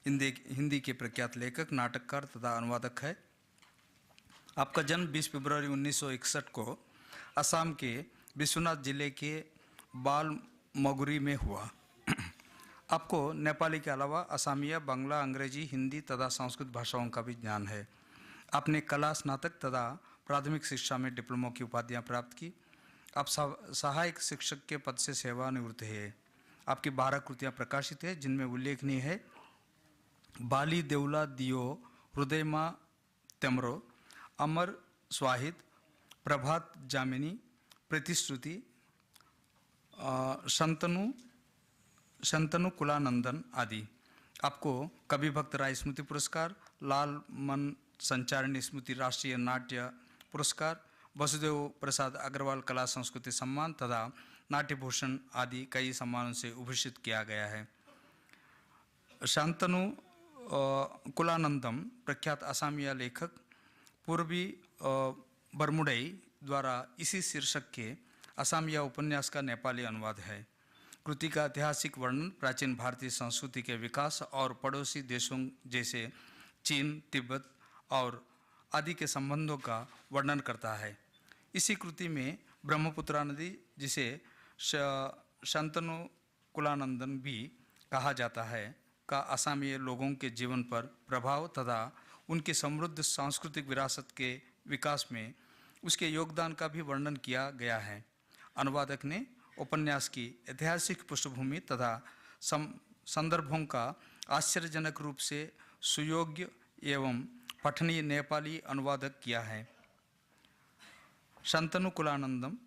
हिंदी के प्रख्यात लेखक, नाटककार तथा अनुवादक है। आपका जन्म 20 फरवरी 1961 को असम के विश्वनाथ जिले के बालमगुरी में हुआ। आपको नेपाली के अलावा असमिया, बांग्ला, अंग्रेजी, हिंदी तथा संस्कृत भाषाओं का भी ज्ञान है। आपने कला स्नातक तथा प्राथमिक शिक्षा में डिप्लोमा की उपाधियाँ प्राप्त की। आप सहायक शिक्षक के पद से सेवानिवृत्त है। आपकी 12 कृतियाँ प्रकाशित है, जिनमें उल्लेखनीय है बाली देवला दियो, हृदयमा तेमरो, अमर स्वाहित, प्रभात जामिनी, प्रतिश्रुति, शंतनु कुलानंदन आदि। आपको कवि भक्त राय स्मृति पुरस्कार, लाल मन संचारिणी स्मृति राष्ट्रीय नाट्य पुरस्कार, वसुदेव प्रसाद अग्रवाल कला संस्कृति सम्मान तथा नाट्यभूषण आदि कई सम्मानों से भूषित किया गया है। शांतनु कुलानंदम प्रख्यात असमिया लेखक पूर्वी बरमुडई द्वारा इसी शीर्षक के असमिया उपन्यास का नेपाली अनुवाद है। कृति का ऐतिहासिक वर्णन प्राचीन भारतीय संस्कृति के विकास और पड़ोसी देशों जैसे चीन, तिब्बत और आदि के संबंधों का वर्णन करता है। इसी कृति में ब्रह्मपुत्रा नदी, जिसे शंतनु कुलानंदन भी कहा जाता है, का असमिया लोगों के जीवन पर प्रभाव तथा उनकी समृद्ध सांस्कृतिक विरासत के विकास में उसके योगदान का भी वर्णन किया गया है। अनुवादक ने उपन्यास की ऐतिहासिक पृष्ठभूमि तथा संदर्भों का आश्चर्यजनक रूप से सुयोग्य एवं पठनीय नेपाली अनुवादक किया है। शंतनु कुलानंदम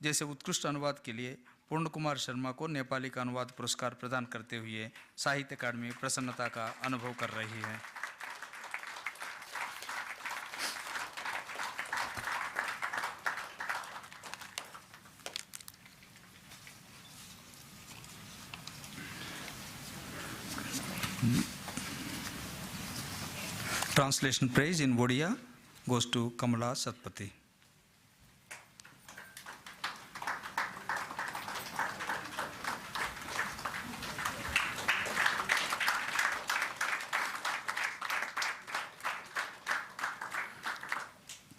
जैसे उत्कृष्ट अनुवाद के लिए पूर्ण कुमार शर्मा को नेपाली का अनुवाद पुरस्कार प्रदान करते हुए साहित्य अकादमी प्रसन्नता का अनुभव कर रही है। Translation praise in Odia goes to Kamala Satpathy.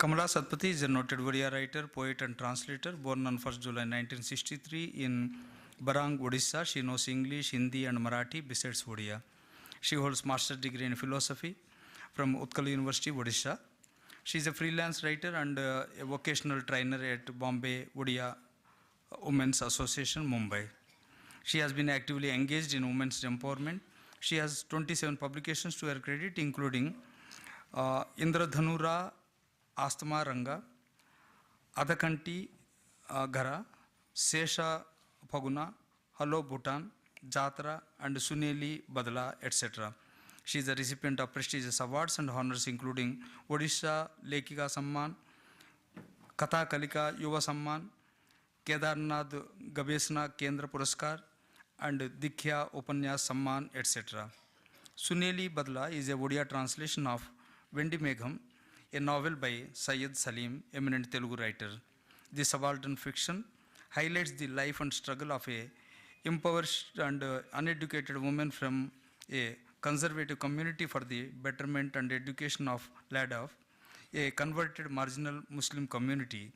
Kamala Satpathy is a noted Odia writer, poet and translator, born on 1st July 1963 in Barang, Odisha. She knows English, Hindi and Marathi besides Odia. She holds master's degree in philosophy from Utkal University, Odisha. She is a freelance writer and a vocational trainer at Bombay Odia Women's Association, Mumbai. She has been actively engaged in women's empowerment. She has 27 publications to her credit, including Indradhanura, Astma Ranga, Adakanti Gara, Sesha Paguna, Hello Bhutan, Jatra, and Suneli Badla, etc. She is a recipient of prestigious awards and honors, including Odisha Lekika Samman, Katha Kalika Yuva Samman, Kedarnath Gabesna Kendra Puraskar, and Dikhya Upanyas Samman, etc. Suneli Badla is a Odia translation of Vendi Megham, a novel by Syed Salim, eminent Telugu writer. This subaltern fiction highlights the life and struggle of a impoverished and uneducated woman from a conservative community for the betterment and education of Ladakh, a converted marginal Muslim community.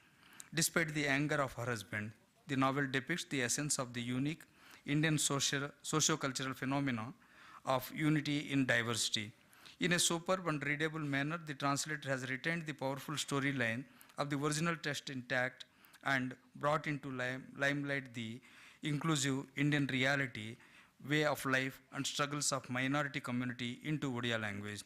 Despite the anger of her husband, the novel depicts the essence of the unique Indian socio-cultural phenomena of unity in diversity. In a superb and readable manner, the translator has retained the powerful storyline of the original text intact and brought into limelight the inclusive Indian reality, way of life and struggles of minority community into Odia language.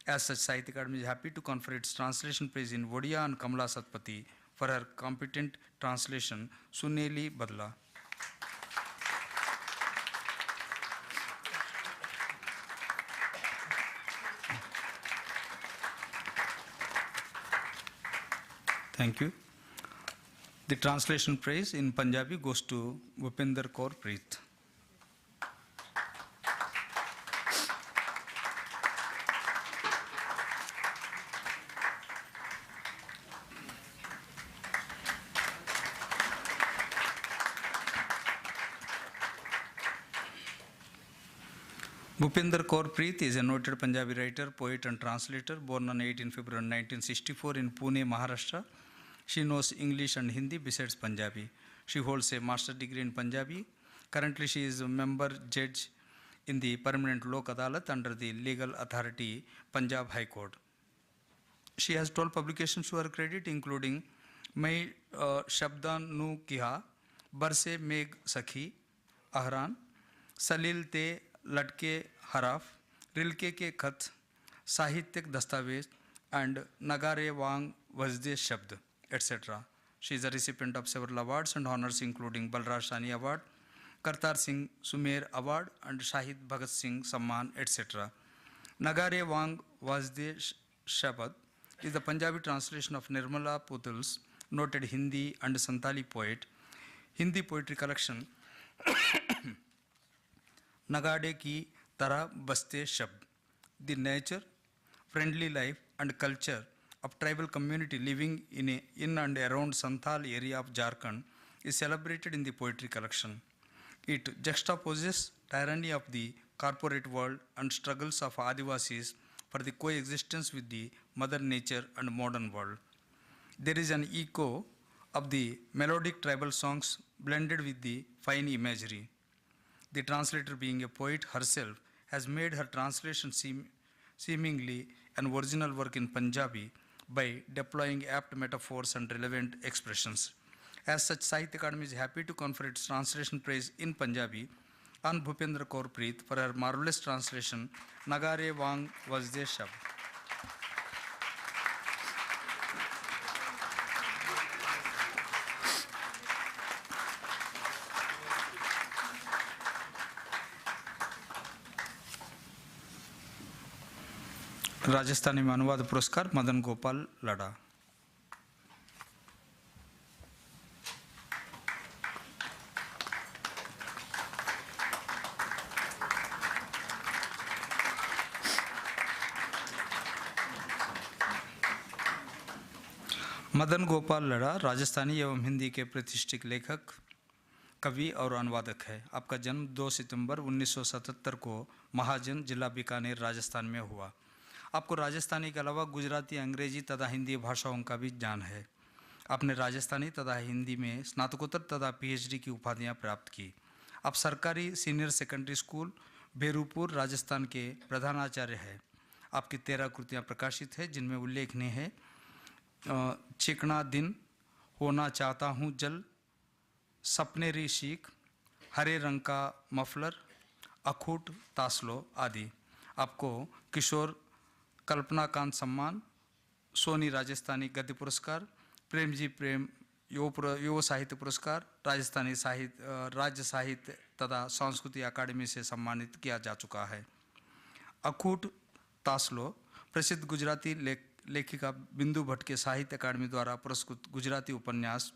As such, Sahitya Akademi is happy to confer its translation praise in Odia on Kamala Satpathy for her competent translation, Suneli Badla. Thank you. The translation praise in Punjabi goes to Bhupinder Kaur Preet. Bhupinder Kaur Preet is a noted Punjabi writer, poet and translator, born on 18 February 1964 in Pune, Maharashtra. She knows English and Hindi besides Punjabi. She holds a master's degree in Punjabi. Currently, she is a member judge in the Permanent Lok Adalat under the legal authority Punjab High Court. She has 12 publications to her credit, including Mai Shabdan Nu Kiha, Barse Meg Sakhi, Ahran, Salil Te Latke Haraf, Rilke Ke Khat, Sahityak Dastavez, and Nagare Wang Vazde Shabd, etc. She is a recipient of several awards and honors, including Balraj Sani Award, Kartar Singh Sumer Award, and Shahid Bhagat Singh Samman, etc. Nagare Wang Vazde Shabd is the Punjabi translation of Nirmala Putul's noted Hindi and Santali poet, Hindi poetry collection Nagade Ki Tara Baste Shabd. The nature, friendly life and culture of tribal community living in and around Santhal area of Jharkhand is celebrated in the poetry collection. It juxtaposes tyranny of the corporate world and struggles of Adivasis for the coexistence with the mother nature and modern world. There is an echo of the melodic tribal songs blended with the fine imagery. The translator, being a poet herself, has made her translation seemingly an original work in Punjabi by deploying apt metaphors and relevant expressions. As such, Sahitya Akademi is happy to confer its translation praise in Punjabi on Bhupinder Kaur Preet for her marvelous translation, Nagare Wang Vazde Shabd. Rajasthani में अनुवाद पुरस्कार मदन गोपाल लड़ा। मदन गोपाल लड़ा राजस्थानी एवं हिंदी के प्रतिष्ठित लेखक, कवि और अनुवादक है। आपका जन्म 2 सितंबर 1977 को महाजन, जिला बीकानेर, राजस्थान में हुआ। आपको राजस्थानी के अलावा गुजराती, अंग्रेजी तथा हिंदी भाषाओं का भी ज्ञान है। आपने राजस्थानी तथा हिंदी में स्नातकोत्तर तथा पीएचडी की उपाधियां प्राप्त की। आप सरकारी सीनियर सेकेंडरी स्कूल बेरूपुर राजस्थान के प्रधानाचार्य हैं। आपकी 13 कृतियां प्रकाशित हैं, जिनमें उल्लेखनीय है चिकना दिन, होना चाहता हूँ जल, सपने री शीख, हरे रंग का मफलर, अखूट तासलो आदि। आपको किशोर कल्पनाकांत सम्मान, सोनी राजस्थानी गद्य पुरस्कार, प्रेमजी प्रेम युवा साहित्य पुरस्कार, राजस्थानी राज्य साहित्य तथा संस्कृति अकादमी से सम्मानित किया जा चुका है। अखूट तासलो प्रसिद्ध गुजराती लेखिका बिंदु भट्ट के साहित्य अकादमी द्वारा पुरस्कृत गुजराती उपन्यास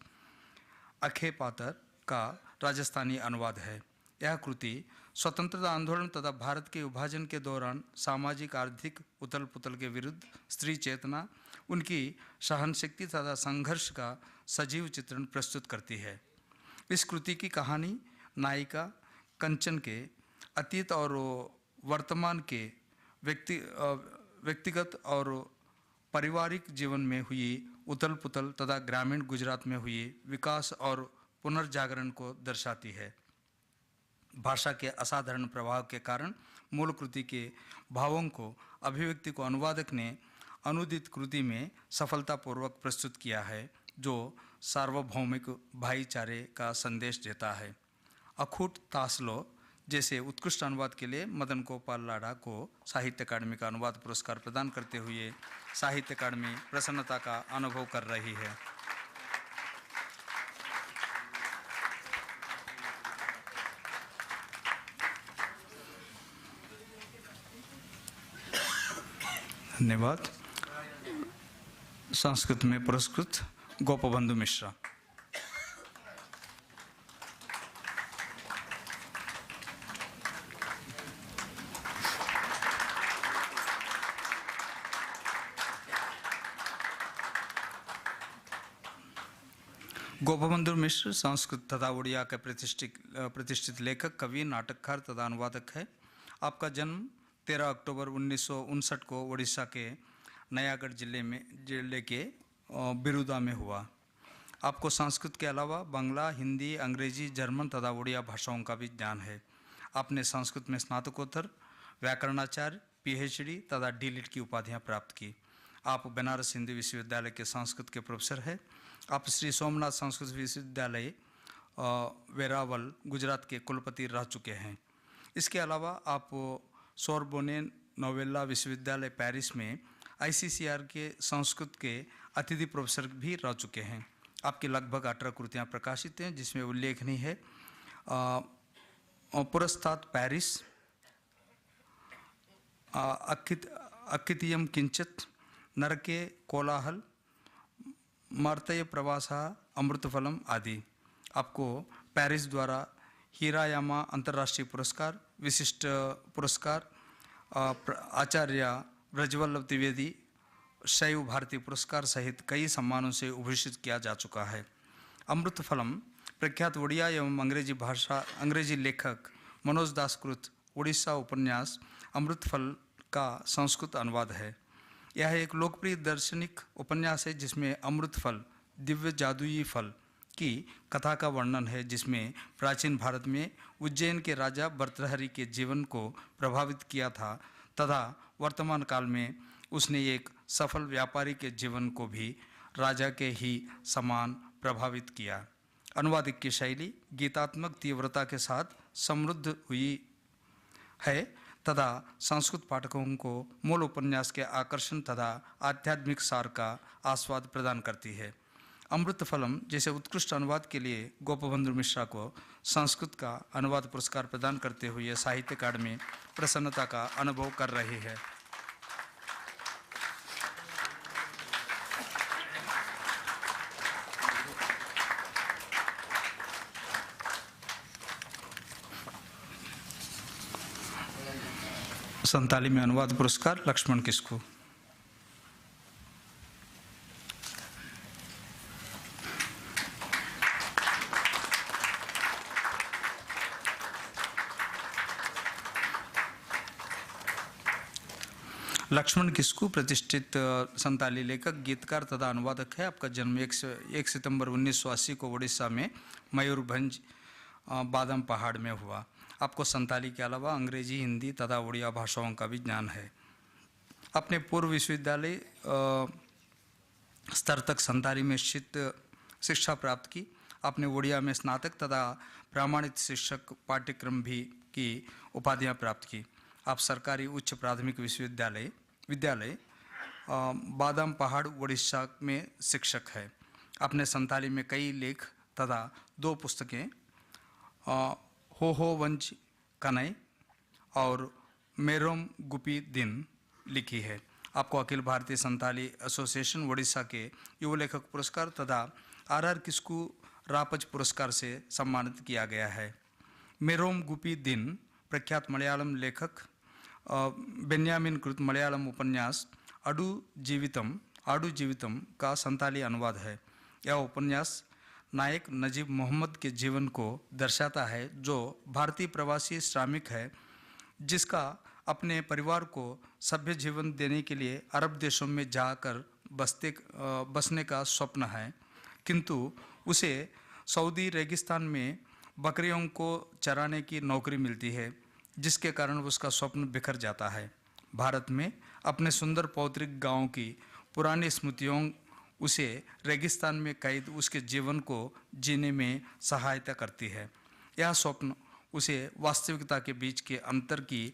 अखे पातर का राजस्थानी अनुवाद है। यह कृति स्वतंत्रता आंदोलन तथा भारत के विभाजन के दौरान सामाजिक आर्थिक उथल पुथल के विरुद्ध स्त्री चेतना, उनकी सहनशक्ति तथा संघर्ष का सजीव चित्रण प्रस्तुत करती है। इस कृति की कहानी नायिका कंचन के अतीत और वर्तमान के व्यक्तिगत और पारिवारिक जीवन में हुई उथल पुथल तथा ग्रामीण गुजरात में हुई विकास और पुनर्जागरण को दर्शाती है। भाषा के असाधारण प्रभाव के कारण मूल कृति के भावों को अभिव्यक्ति को अनुवादक ने अनुदित कृति में सफलतापूर्वक प्रस्तुत किया है, जो सार्वभौमिक भाईचारे का संदेश देता है। अखूट तासलो जैसे उत्कृष्ट अनुवाद के लिए मदन गोपाल लाड़ा को साहित्य अकादमी का अनुवाद पुरस्कार प्रदान करते हुए साहित्य अकादमी प्रसन्नता का अनुभव कर रही है। धन्यवाद। संस्कृत में पुरस्कृत गोपबंधु मिश्रा। गोपबंधु मिश्र संस्कृत तथा उड़िया के प्रतिष्ठित लेखक, कवि, नाटककार तथा अनुवादक है। आपका जन्म 13 अक्टूबर 1959 को उड़ीसा के नयागढ़ जिले के बिरुदा में हुआ। आपको संस्कृत के अलावा बांग्ला, हिंदी, अंग्रेजी, जर्मन तथा उड़िया भाषाओं का भी ज्ञान है। आपने संस्कृत में स्नातकोत्तर, व्याकरणाचार्य, पीएचडी तथा डीलिट की उपाधियां प्राप्त की। आप बनारस हिंदू विश्वविद्यालय के संस्कृत के प्रोफेसर हैं। आप श्री सोमनाथ संस्कृत विश्वविद्यालय वेरावल गुजरात के कुलपति रह चुके हैं। इसके अलावा आप सोरबोने नोवेला विश्वविद्यालय पेरिस में आईसीसीआर के संस्कृत के अतिथि प्रोफेसर भी रह चुके हैं। आपकी लगभग 18 कृतियाँ प्रकाशित हैं, जिसमें उल्लेखनीय है पुरस्तात् पेरिस, अकितियम किंचित, नरके कोलाहल, मार्तय प्रवासा, अमृतफलम आदि। आपको पेरिस द्वारा हीरायामा अंतर्राष्ट्रीय पुरस्कार, विशिष्ट पुरस्कार, आचार्य ब्रजवल्लभ द्विवेदी शैव भारती पुरस्कार सहित कई सम्मानों से भूषित किया जा चुका है। अमृतफलम प्रख्यात उड़िया एवं अंग्रेजी लेखक मनोज दास कृत उड़ीसा उपन्यास अमृतफल का संस्कृत अनुवाद है। यह एक लोकप्रिय दार्शनिक उपन्यास है, जिसमें अमृतफल, दिव्य जादुई फल की कथा का वर्णन है, जिसमें प्राचीन भारत में उज्जैन के राजा भर्तृहरि के जीवन को प्रभावित किया था तथा वर्तमान काल में उसने एक सफल व्यापारी के जीवन को भी राजा के ही समान प्रभावित किया। अनुवादक की शैली गीतात्मक तीव्रता के साथ समृद्ध हुई है तथा संस्कृत पाठकों को मूल उपन्यास के आकर्षण तथा आध्यात्मिक सार का आस्वाद प्रदान करती है। अमृतफलम जैसे उत्कृष्ट अनुवाद के लिए गोपबंधु मिश्रा को संस्कृत का अनुवाद पुरस्कार प्रदान करते हुए साहित्य अकादमी प्रसन्नता का अनुभव कर रही है। संताली में अनुवाद पुरस्कार लक्ष्मण किस्कू। लक्ष्मण किस्कू प्रतिष्ठित संताली लेखक, गीतकार तथा अनुवादक है। आपका जन्म 1 सितंबर 1980 को उड़ीसा में मयूरभंज बादाम पहाड़ में हुआ। आपको संताली के अलावा अंग्रेजी, हिंदी तथा उड़िया भाषाओं का भी ज्ञान है। अपने पूर्व विश्वविद्यालय स्तर तक संताली में शिक्षा प्राप्त की। आपने उड़िया में स्नातक तथा प्रमाणित शिक्षक पाठ्यक्रम भी की उपाधियां प्राप्त की। आप सरकारी उच्च प्राथमिक विद्यालय बादाम पहाड़ उड़ीसा में शिक्षक है। आपने संताली में कई लेख तथा 2 पुस्तकें हो वंश कनई और मेरोम गुपी दिन लिखी है। आपको अखिल भारतीय संताली एसोसिएशन उड़ीसा के युवा लेखक पुरस्कार तथा आर किस्कू रापज पुरस्कार से सम्मानित किया गया है। मेरोम गुपी दिन प्रख्यात मलयालम लेखक बेन्यामिन कृत मलयालम उपन्यास आडू जीवितम का संताली अनुवाद है। यह उपन्यास नायक नजीब मोहम्मद के जीवन को दर्शाता है, जो भारतीय प्रवासी श्रमिक है जिसका अपने परिवार को सभ्य जीवन देने के लिए अरब देशों में जाकर बसने का स्वप्न है, किंतु उसे सऊदी रेगिस्तान में बकरियों को चराने की नौकरी मिलती है, जिसके कारण उसका स्वप्न बिखर जाता है। भारत में अपने सुंदर पौतृक गांव की पुरानी स्मृतियों उसे रेगिस्तान में कैद उसके जीवन को जीने में सहायता करती है। यह स्वप्न उसे वास्तविकता के बीच के अंतर की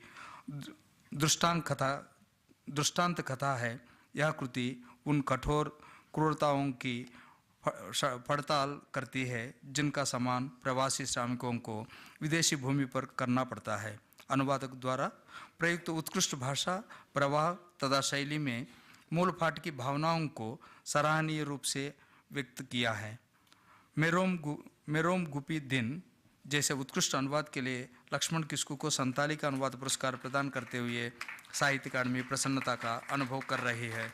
दृष्टांत कथा है। यह कृति उन कठोर क्रूरताओं की पड़ताल करती है जिनका सामना प्रवासी श्रमिकों को विदेशी भूमि पर करना पड़ता है। अनुवादक द्वारा प्रयुक्त उत्कृष्ट भाषा, प्रवाह तथा शैली में मूल पाठ की भावनाओं को सराहनीय रूप से व्यक्त किया है। मेरोम गुपी दिन जैसे उत्कृष्ट अनुवाद के लिए लक्ष्मण किस्कू को संताली का अनुवाद पुरस्कार प्रदान करते हुए साहित्य अकादमी प्रसन्नता का अनुभव कर रही है।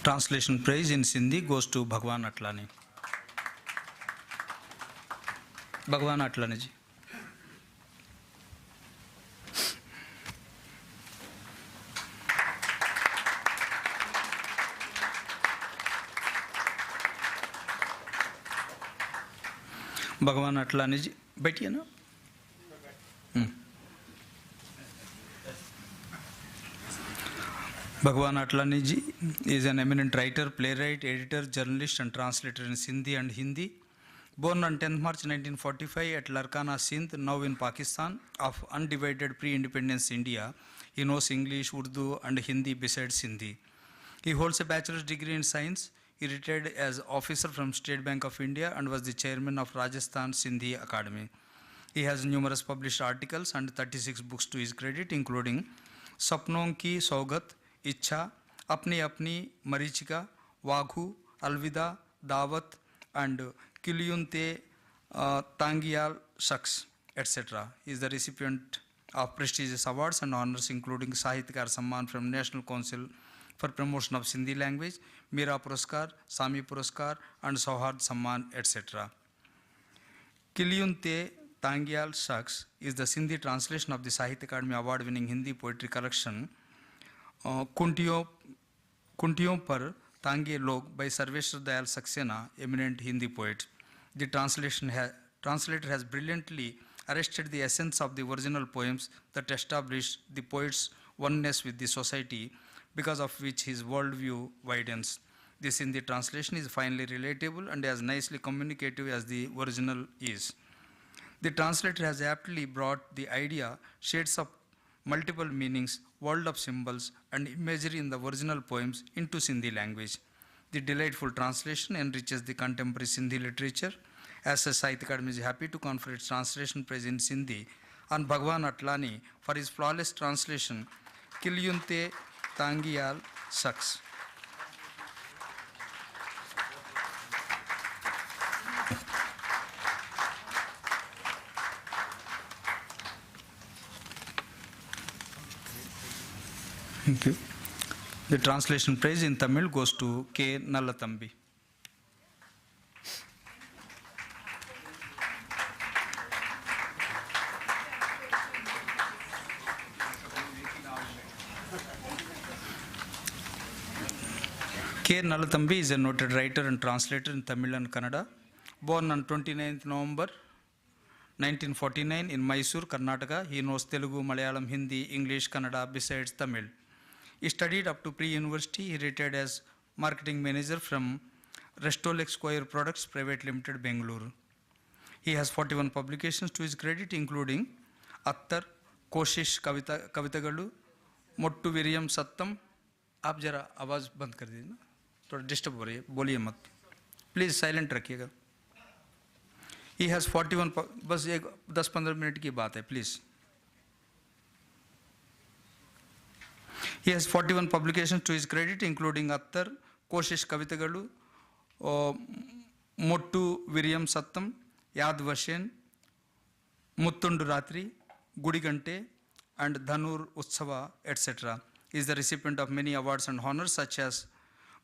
Translation praise in Sindhi goes to भगवान अटलानी। भगवान अटलानी जी। भगवान अटलानी जी बैठिए ना। Bhagwan Atlani ji is an eminent writer, playwright, editor, journalist and translator in Sindhi and Hindi. Born on 10th March 1945 at Larkana, Sindh, now in Pakistan, of undivided pre-independence India, he knows English, Urdu and Hindi besides Sindhi. He holds a bachelor's degree in science. He retired as officer from State Bank of India and was the chairman of Rajasthan Sahitya Akademi. He has numerous published articles and 36 books to his credit, including Sapnon Ki Saugat, इच्छा, अपनी अपनी मरीचिका, वाघू, अलविदा, दावत and किलियुनते तांगियाल शख्स etc. He is the recipient of prestigious awards and honors including साहित्यकार सम्मान from National Council for Promotion of Sindhi Language, Meera पुरस्कार, सामी पुरस्कार and सौहार्द सम्मान etc. किलियुनते तांगियाल शख्स is the Sindhi translation of the Sahitya Akademi award-winning Hindi poetry collection कुंटियों पर तांगे लोग by Sarveshwar Dayal Saxena, eminent Hindi poet. The translator has brilliantly arrested the essence of the original poems that established the poet's oneness with the society, because of which his worldview widens. This Hindi translation is finely relatable and as nicely communicative as the original is. The translator has aptly brought the idea, shades of multiple meanings, world of symbols and imagery in the original poems into Sindhi language. The delightful translation enriches the contemporary Sindhi literature. As such, Sahitya Akademi is happy to confer its translation prize in Sindhi on Bhagwan Atlani for his flawless translation, Kilyunte Tangiyal Saks. Thank you. The translation prize in Tamil goes to K. Nallatambi. K. Nallatambi is a noted writer and translator in Tamil and Kannada. Born on 29th November 1949 in Mysore, Karnataka, he knows Telugu, Malayalam, Hindi, English, Kannada besides Tamil. He studied up to pre-university. He retired as marketing manager from Restolex Square Products Private Limited, Bengaluru. He has 41 publications to his credit, including Attar, Koshish Kavitagalu, Mottu Viryam Sattam. आप जरा आवाज़ बंद कर दीजिए ना, थोड़ा disturb हो रही है, बोलिए मत, प्लीज़ साइलेंट रखिएगा. He has 41, बस एक 10-15 मिनट की बात है, please. He has 41 publications to his credit, including Attar, Koshish Kavitagalu, Mottu Viryam Sattam, Yad Vashen, Muttundu Ratri, Gudigante, and Dhanur Utsava, etc. He is the recipient of many awards and honors such as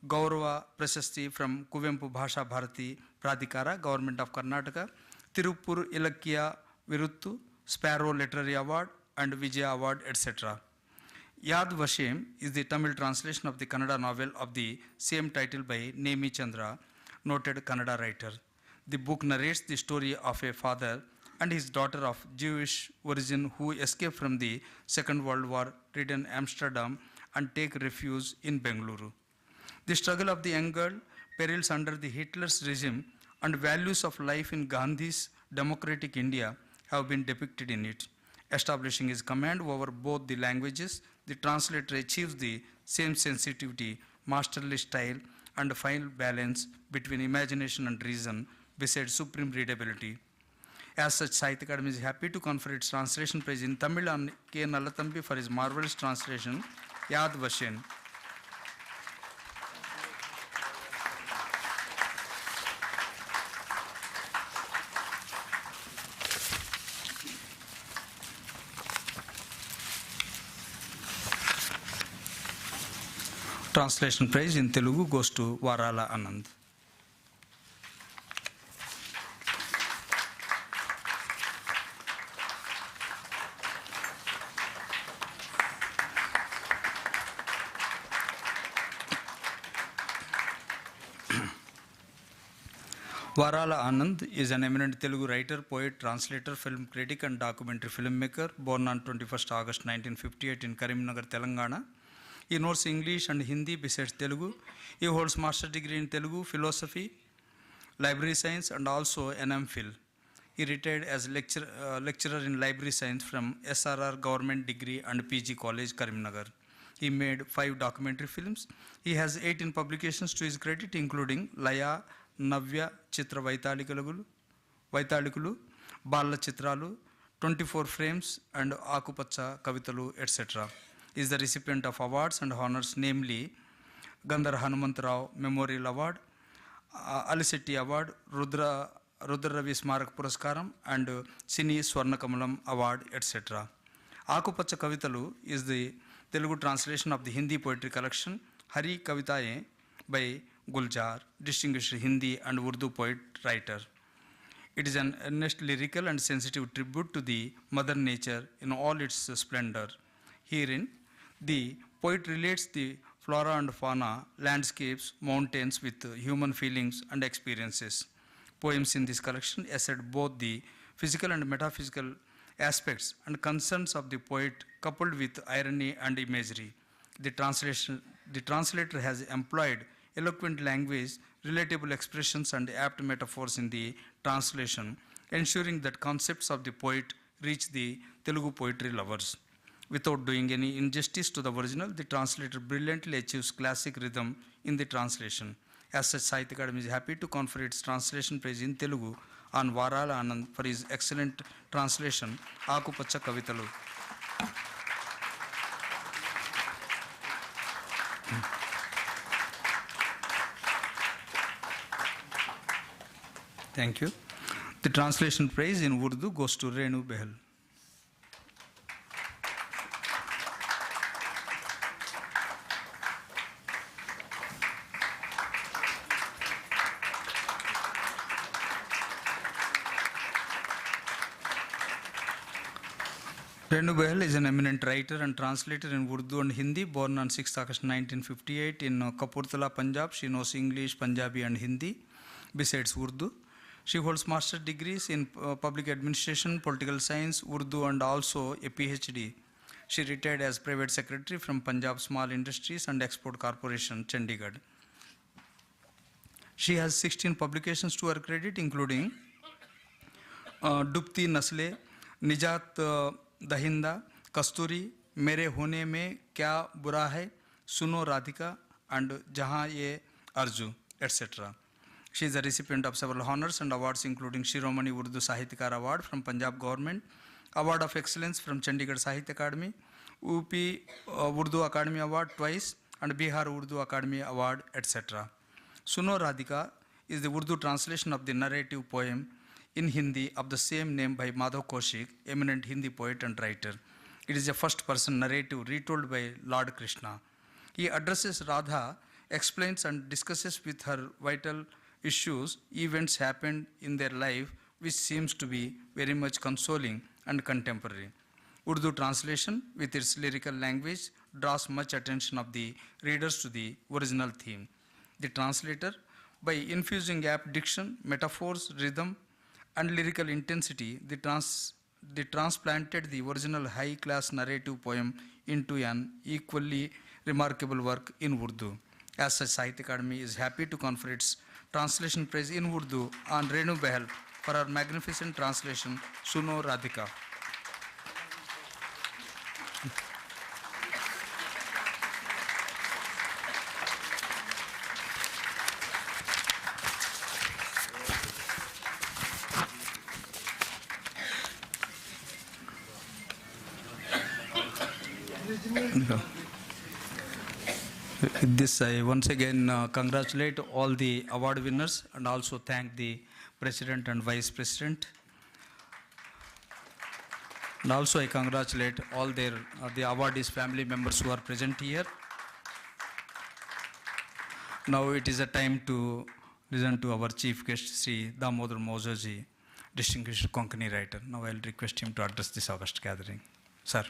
Gaurava Prashasti from Kuvempu Bhasha Bharati Pradhikara, Government of Karnataka, Tirupur Ilakya Viruttu, Sparrow Literary Award, and Vijaya Award, etc. Yad Vashem is the Tamil translation of the Kannada novel of the same title by Nemi Chandra, noted Kannada writer. The book narrates the story of a father and his daughter of Jewish origin who escaped from the Second World War, return Amsterdam, and take refuge in Bengaluru. The struggle of the young girl, perils under the Hitler's regime, and values of life in Gandhi's democratic India have been depicted in it. Establishing his command over both the languages, the translator achieves the same sensitivity, masterly style, and fine balance between imagination and reason, besides supreme readability. As such, Sahitya Akademi is happy to confer its translation prize in Tamil on K. Nallatambi for his marvelous translation, Yad Vashen. Translation prize in Telugu goes to Varala Anand. Varala Anand is an eminent Telugu writer, poet, translator, film critic, and documentary filmmaker, born on 21st August 1958 in Karimnagar, Telangana. He knows English and Hindi besides Telugu. He holds master's degree in Telugu, philosophy, library science, and also an MPhil. He retired as lecturer in library science from SRR Government Degree and PG College, Karimnagar. He made 5 documentary films. He has 18 publications to his credit, including Laya, Navya, Chitra Vaitalikulu, Bala Chitralu, 24 Frames, and Akupacha Kavitalu, etc. He is the recipient of awards and honors, namely Gandhar Hanumantarao Memorial Award, Alisetti Award, Rudra Ravi Smarak Puraskaram, and Sini Swarnakamalam Award, etc. Akupacha Kavitalu is the Telugu translation of the Hindi poetry collection Hari Kavitaye by Guljar, distinguished Hindi and Urdu poet writer. It is an earnest lyrical and sensitive tribute to the Mother Nature in all its splendor. Herein, the poet relates the flora and fauna, landscapes, mountains with human feelings and experiences. Poems in this collection assert both the physical and metaphysical aspects and concerns of the poet, coupled with irony and imagery. The translator has employed eloquent language, relatable expressions, and apt metaphors in the translation, ensuring that concepts of the poet reach the Telugu poetry lovers. Without doing any injustice to the original, the translator brilliantly achieves classic rhythm in the translation. As such, Sahitya Akademi is happy to confer its translation prize in Telugu on Varala Anand for his excellent translation, Akupacha Kavitalu. Thank you. The translation prize in Urdu goes to Renu Behal. Renu Behel is an eminent writer and translator in Urdu and Hindi, born on 6th August 1958 in Kapurthala, Punjab. She knows English, Punjabi and Hindi besides Urdu. She holds master's degrees in public administration, political science, Urdu and also a PhD. She retired as private secretary from Punjab Small Industries and Export Corporation, Chandigarh. She has 16 publications to her credit, including Dupti Nasle, Nijat Dahinda, Kasturi, Mere Hone Mein Kya Bura Hai, Suno Radhika, and Jahan Ye Arju, etc. She is a recipient of several honors and awards, including Shiromani Urdu Sahityakar Award from Punjab Government, Award of Excellence from Chandigarh Sahitya Akademi, UP Urdu Academy Award twice, and Bihar Urdu Academy Award, etc. Suno Radhika is the Urdu translation of the narrative poem in Hindi of the same name by Madhav Kaushik, eminent Hindi poet and writer. It is a first-person narrative retold by Lord Krishna. He addresses Radha, explains and discusses with her vital issues, events happened in their life, which seems to be very much consoling and contemporary. Urdu translation, with its lyrical language, draws much attention of the readers to the original theme. The translator, by infusing apt diction, metaphors, rhythm, and lyrical intensity, they transplanted the original high-class narrative poem into an equally remarkable work in Urdu. As such, Sahitya Akademi is happy to confer its translation prize in Urdu on Renu Behel for her magnificent translation, Suno Radhika. With this, I once again congratulate all the award winners and also thank the President and Vice President. And also I congratulate all the awardees' family members who are present here. Now it is a time to listen to our chief guest, Sri Damodar Mojoji, distinguished Konkani writer. Now I'll request him to address this August gathering. Sir.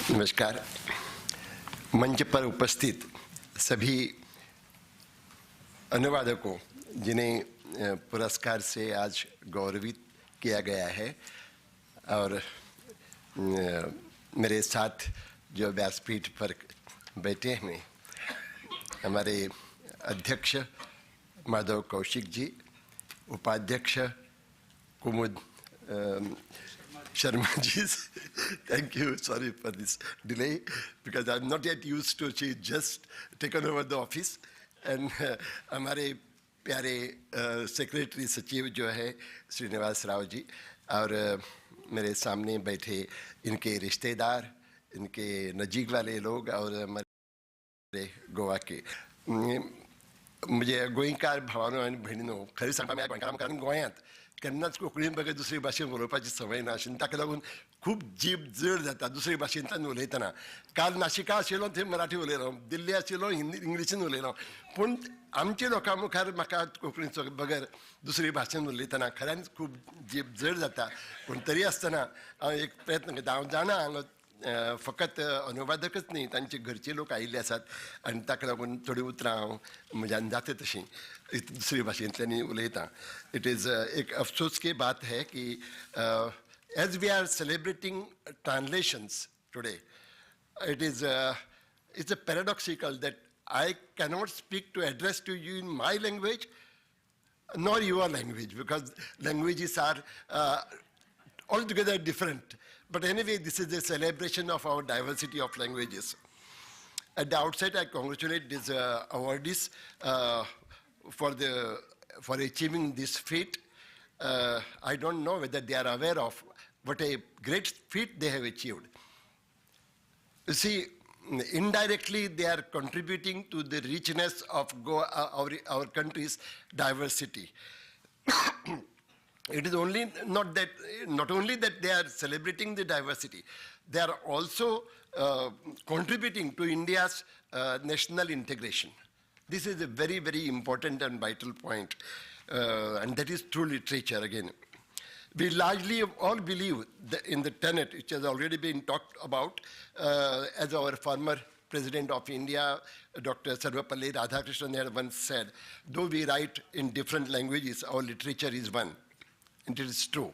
नमस्कार। मंच पर उपस्थित सभी अनुवादकों जिन्हें पुरस्कार से आज गौरवित किया गया है और मेरे साथ जो व्यासपीठ पर बैठे हैं हमारे अध्यक्ष माधव कौशिक जी, उपाध्यक्ष कुमुद Sharma ji, thank you. Sorry for this delay because I'm not yet used to she just taken over the office. And हमारे प्यारे सेक्रेटरी सचिव जो है श्रीनिवास राव जी और मेरे सामने बैठे इनके रिश्तेदार, इनके नजीक वाले लोग और हमारे गोवा के मुझे गोयंकार भावानो आणि बहिणीनो खरी सांगता मी काम कारण गोंयांत केन्नाच कोंकणीन बघा दुसरी भाशेन उलोवपाची संवय ना आशिल्ली ताका लागून खूब जीब जड जाता दुसरी भाशेंतल्यान उलयतना. काल नाशिका आशिल्लो थंय मराठी उलयलो, दिल्ली आशिल्लो हिंदी इंग्लिशीन उलयलो, पूण आमच्या लोकां मुखार म्हाका कोंकणीचो बगर दुसरी भाशेन उलयतना खऱ्यांच खूब जीब जड जाता. पूण तरी आसतना हांव एक प्रयत्न करता. हांव जाणा हांगा फकत अनुवादकच न्ही, तांचे घरचे लोक आयिल्ले आसात आनी ताका लागून थोडीं उतरां हांव म्हज्यान जाता तशीं दूसरी भाषेंतल्यानी उलयता. इट इज एक अफसोस की बात है कि as we are celebrating translations today it's a paradoxical that I cannot speak to address to you in my language nor your language because languages are altogether different. But anyway, this is a celebration of our diversity of languages. At the outset, I congratulate these awardees for achieving this feat. I don't know whether they are aware of what a great feat they have achieved. You see, indirectly they are contributing to the richness of our country's diversity. it is not only that they are celebrating the diversity, they are also contributing to India's national integration. This is a very, very important and vital point, and that is through literature again. We largely all believe in the tenet, which has already been talked about, as our former President of India, Dr. Sarvapalli Radhakrishnan had once said, though we write in different languages, our literature is one. And it is true.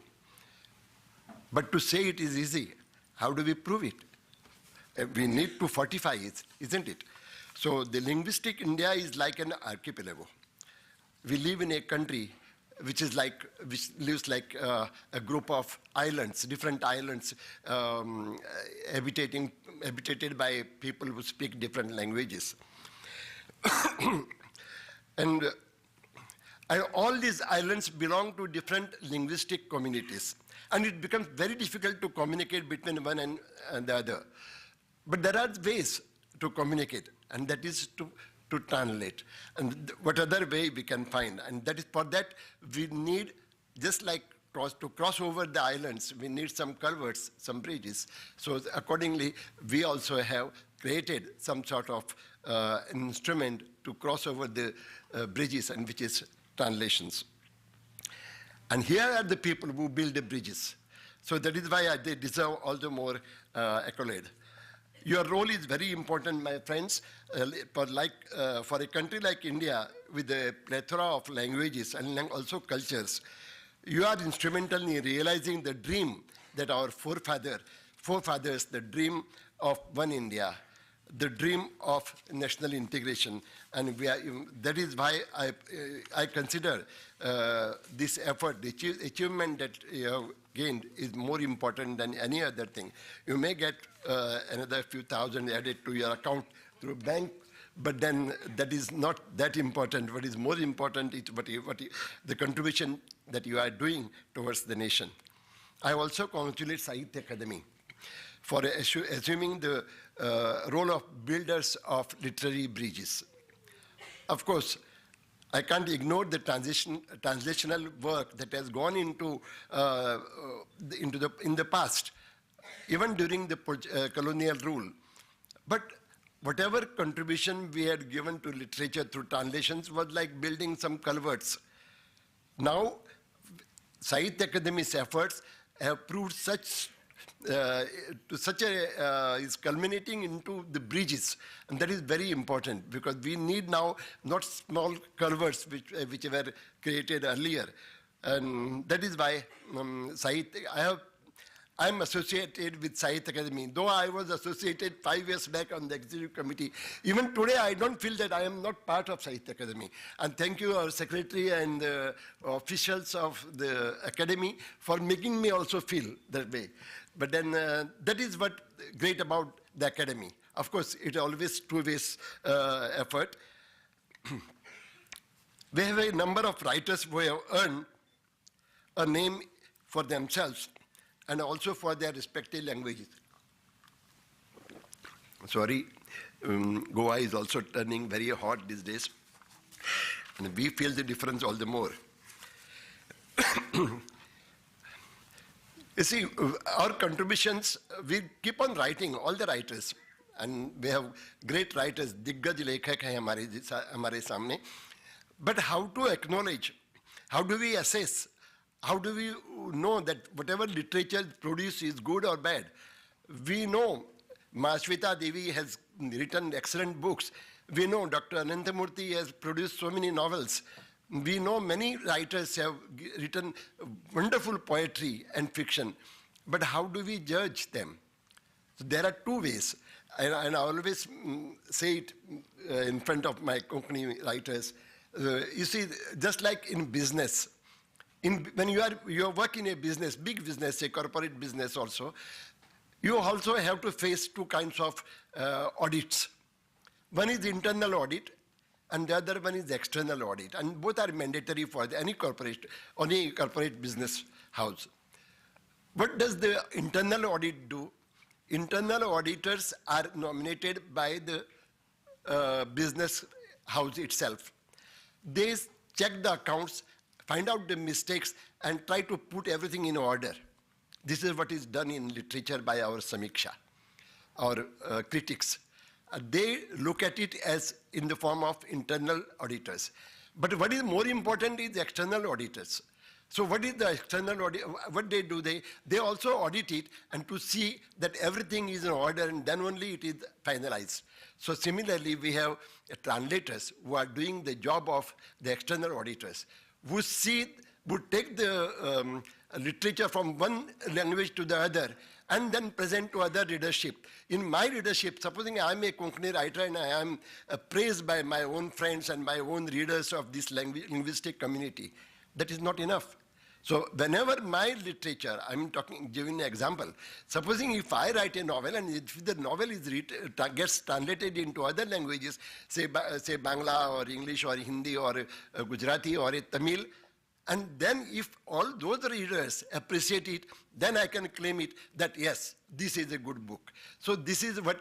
But to say it is easy, how do we prove it? We need to fortify it, isn't it? So the linguistic India is like an archipelago. We live in a country which lives like a group of islands, different islands, habitated by people who speak different languages. And all these islands belong to different linguistic communities. And it becomes very difficult to communicate between one and the other. But there are ways to communicate, and that is to translate. And what other way we can find? And that is for that we need, just like to cross over the islands, we need some culverts, some bridges. So accordingly, we also have created some sort of instrument to cross over the bridges, and which is translations. And here are the people who build the bridges. So that is why they deserve all the more accolade. Your role is very important, my friends, for a country like India with a plethora of languages and also cultures. You are instrumental in realizing the dream that our forefathers, the dream of one India, the dream of national integration. And that is why I consider this effort, the achievement that you have gained is more important than any other thing. You may get another few thousand added to your account through bank, but then that is not that important. What is more important is the contribution that you are doing towards the nation. I also congratulate Sahitya Akademi for assuming the role of builders of literary bridges. Of course, I can't ignore the translational work that has gone in the past, even during the colonial rule. But whatever contribution we had given to literature through translations was like building some culverts. Now, Sahitya Akademi's efforts have proved is culminating into the bridges, and that is very important because we need now not small culverts which were created earlier, and that is why I am associated with Sahitya Akademi. Though I was associated 5 years back on the executive committee, even today I don't feel that I am not part of Sahitya Akademi. And thank you, our secretary and the officials of the academy, for making me also feel that way. But then that is what great about the academy. Of course, it always two-way effort. We have a number of writers who have earned a name for themselves and also for their respective languages. Sorry, Goa is also turning very hot these days, and we feel the difference all the more. You see, our contributions, we keep on writing, all the writers, and we have great writers, दिग्गज लेखक हैं हमारे सामने. But how to acknowledge, how do we assess, how do we know that whatever literature produced is good or bad? We know Mahashweta Devi has written excellent books. We know Dr. Anantamurthy has produced so many novels. We know many writers have written wonderful poetry and fiction. But how do we judge them? So there are two ways. And I always say it in front of my company writers. You see, just like in business, when you work in a business, big business, a corporate business also, you also have to face two kinds of audits. One is internal audit, and the other one is external audit, and both are mandatory for any corporate business house. What does the internal audit do? Internal auditors are nominated by the business house itself. They check the accounts, find out the mistakes, and try to put everything in order. This is what is done in literature by our samiksha, our critics. They look at it as in the form of internal auditors. But what is more important is the external auditors. So what is the external audit? What they do, they also audit it and to see that everything is in order, and then only it is finalized. So similarly, we have translators who are doing the job of the external auditors, who take the literature from one language to the other and then present to other readership. In my readership, supposing I am a Konkani writer and I am praised by my own friends and my own readers of this linguistic community, that is not enough. So whenever my literature, I'm giving an example, supposing if I write a novel and if the novel is gets translated into other languages, say Bangla or English or Hindi or Gujarati or Tamil, and then if all those readers appreciate it, then I can claim it that yes, this is a good book. So this is what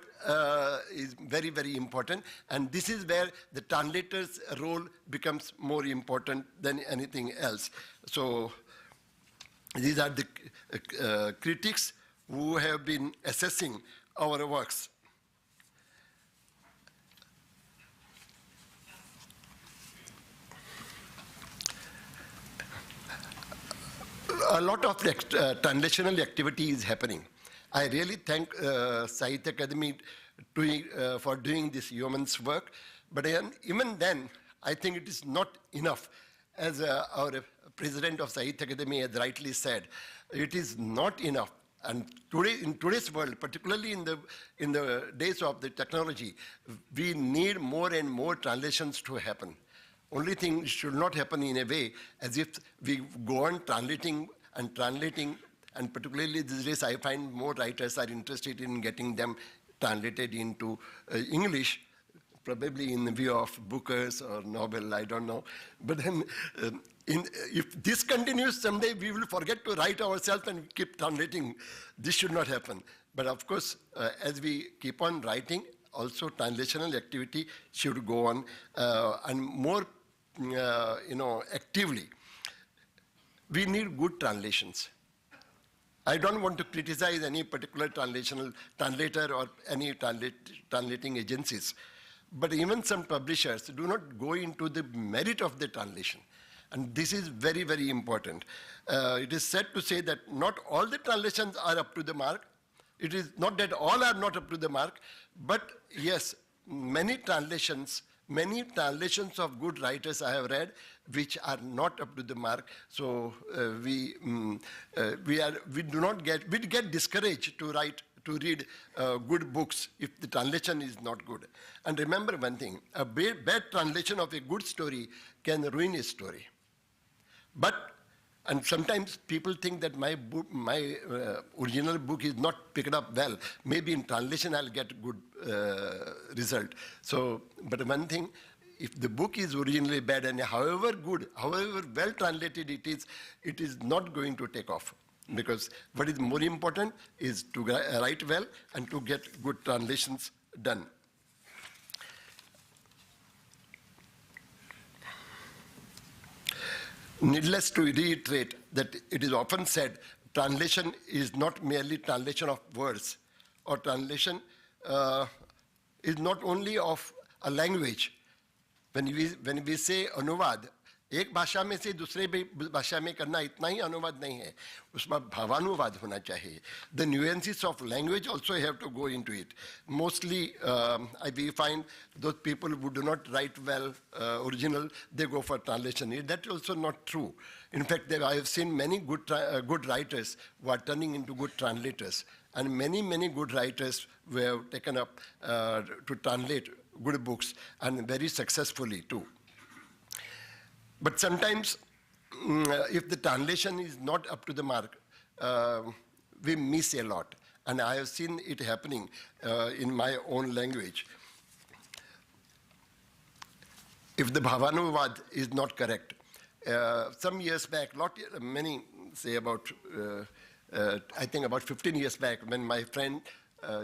is very, very important, and this is where the translator's role becomes more important than anything else. So these are the critics who have been assessing our works. A lot of translational activity is happening. I really thank Sahitya Akademi for doing this yeoman's work, but even then, I think it is not enough. As our president of Sahitya Akademi has rightly said, it is not enough. And today, in today's world, particularly in the days of the technology, we need more and more translations to happen. Only thing should not happen in a way as if we go on translating, and particularly these days I find more writers are interested in getting them translated into English, probably in view of Booker's or Nobel, I don't know. But then if this continues, someday we will forget to write ourselves and keep translating. This should not happen. But of course, as we keep on writing, also translational activity should go on and more actively. We need good translations. I don't want to criticize any particular translator or any translating agencies, but even some publishers do not go into the merit of the translation. And this is very, very important. It is said to say that not all the translations are up to the mark. It is not that all are not up to the mark, but yes, many translations of good writers I have read which are not up to the mark. So we get discouraged to read good books if the translation is not good. And remember one thing, a bad translation of a good story can ruin a story. And sometimes people think that my original book is not picked up well. Maybe in translation I'll get good result. So, but one thing, if the book is originally bad and however good, however well translated it is not going to take off. Because what is more important is to write well and to get good translations done. Needless to reiterate that it is often said translation is not merely translation of words, or translation is not only of a language. When we say anuvad, एक भाषा में से दूसरे भाषा में करना इतना ही अनुवाद नहीं है, उसमें भावानुवाद होना चाहिए. The nuances of language also have to go into it. Mostly, we find those people who do not write well original, they go for translation. That's also not true. In fact, I have seen many good writers who are turning into good translators, and many good writers who have taken up to translate good books, and very successfully too. But sometimes, if the translation is not up to the mark, we miss a lot. And I have seen it happening in my own language. If the Bhavanuvad is not correct, some years back, say about, I think about 15 years back, when my friend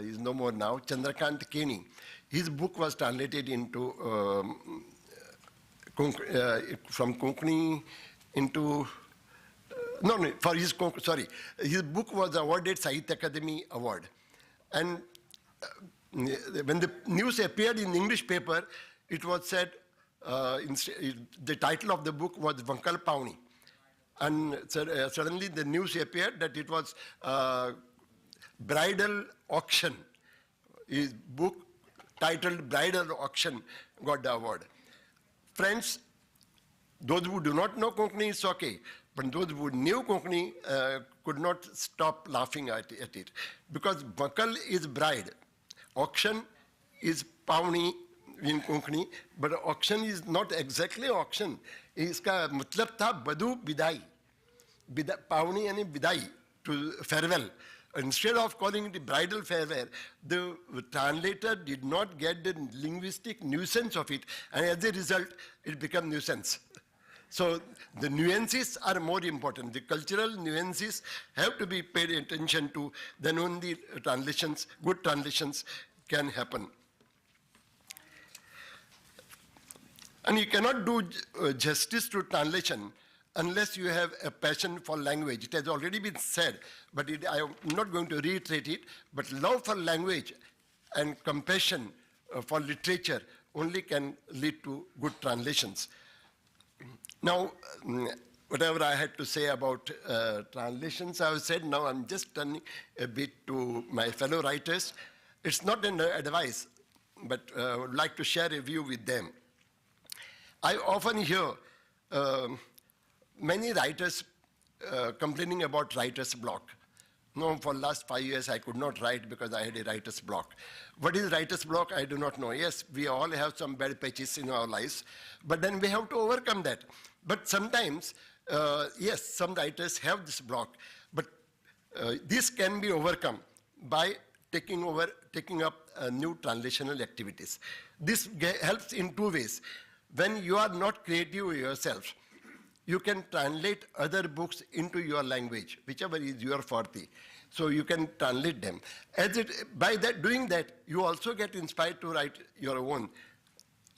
is no more now, Chandrakant Keni, his book was translated into from Konkani into No, for his, sorry, his book was awarded Sahitya Akademi Award. And when the news appeared in English paper, it was said, the title of the book was Vankal Pauni. And suddenly the news appeared that it was Bridal Auction. His book titled Bridal Auction got the award. Friends, those who do not know Konkani, it's okay. But those who knew Konkani could not stop laughing at it. Because Vankal is bride. Auction is Pauni in Konkani, but auction is not exactly auction. Iska matlab tha badu bidai. Pauni yani bidai, to farewell. Instead of calling it bridal farewell, the translator did not get the linguistic nuisance of it, and as a result, it became nuisance. So the nuances are more important. The cultural nuances have to be paid attention to, then only translations, good translations can happen. And you cannot do justice to translation unless you have a passion for language. It has already been said, but I am not going to reiterate it, but love for language and compassion for literature only can lead to good translations. Now, whatever I had to say about translations, I have said. Now I'm just turning a bit to my fellow writers. It's not an advice, but I would like to share a view with them. I often hear many writers complaining about writer's block. No, for the last 5 years I could not write because I had a writer's block. What is writer's block? I do not know. Yes, we all have some bad patches in our lives, but then we have to overcome that. But sometimes, yes, some writers have this block, but this can be overcome by taking up new translational activities. This helps in two ways. When you are not creative yourself, you can translate other books into your language, whichever is your forte. So you can translate them. By doing that, you also get inspired to write your own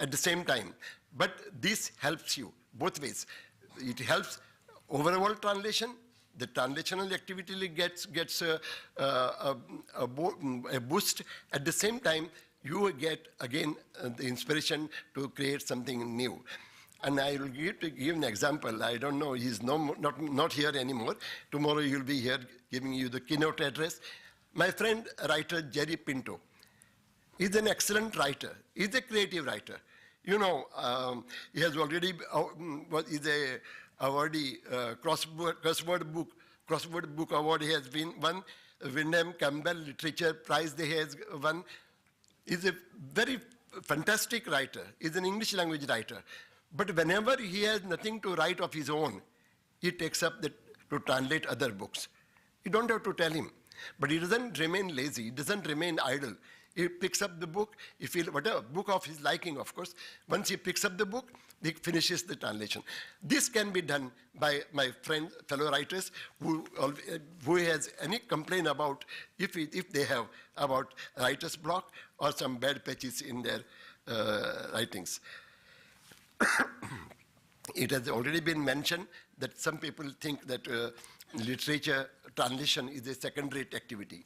at the same time. But this helps you both ways. It helps overall translation. The translational activity gets a boost. At the same time, you get, again, the inspiration to create something new. And I will give an example. I don't know, he's not here anymore. Tomorrow he'll be here giving you the keynote address. My friend, writer Jerry Pinto, is an excellent writer. He's a creative writer. You know, he has already, is a awardee, crossword book award he has won. Wyndham Campbell Literature Prize he has won. He's a very fantastic writer. He's an English language writer. But whenever he has nothing to write of his own, he takes up to translate other books. You don't have to tell him. But he doesn't remain lazy. He doesn't remain idle. He picks up the book, whatever book of his liking, of course. Once he picks up the book, he finishes the translation. This can be done by my friends, fellow writers, who has any complaint about, if they have, about writer's block or some bad patches in their writings. It has already been mentioned that some people think that literature translation is a second-rate activity.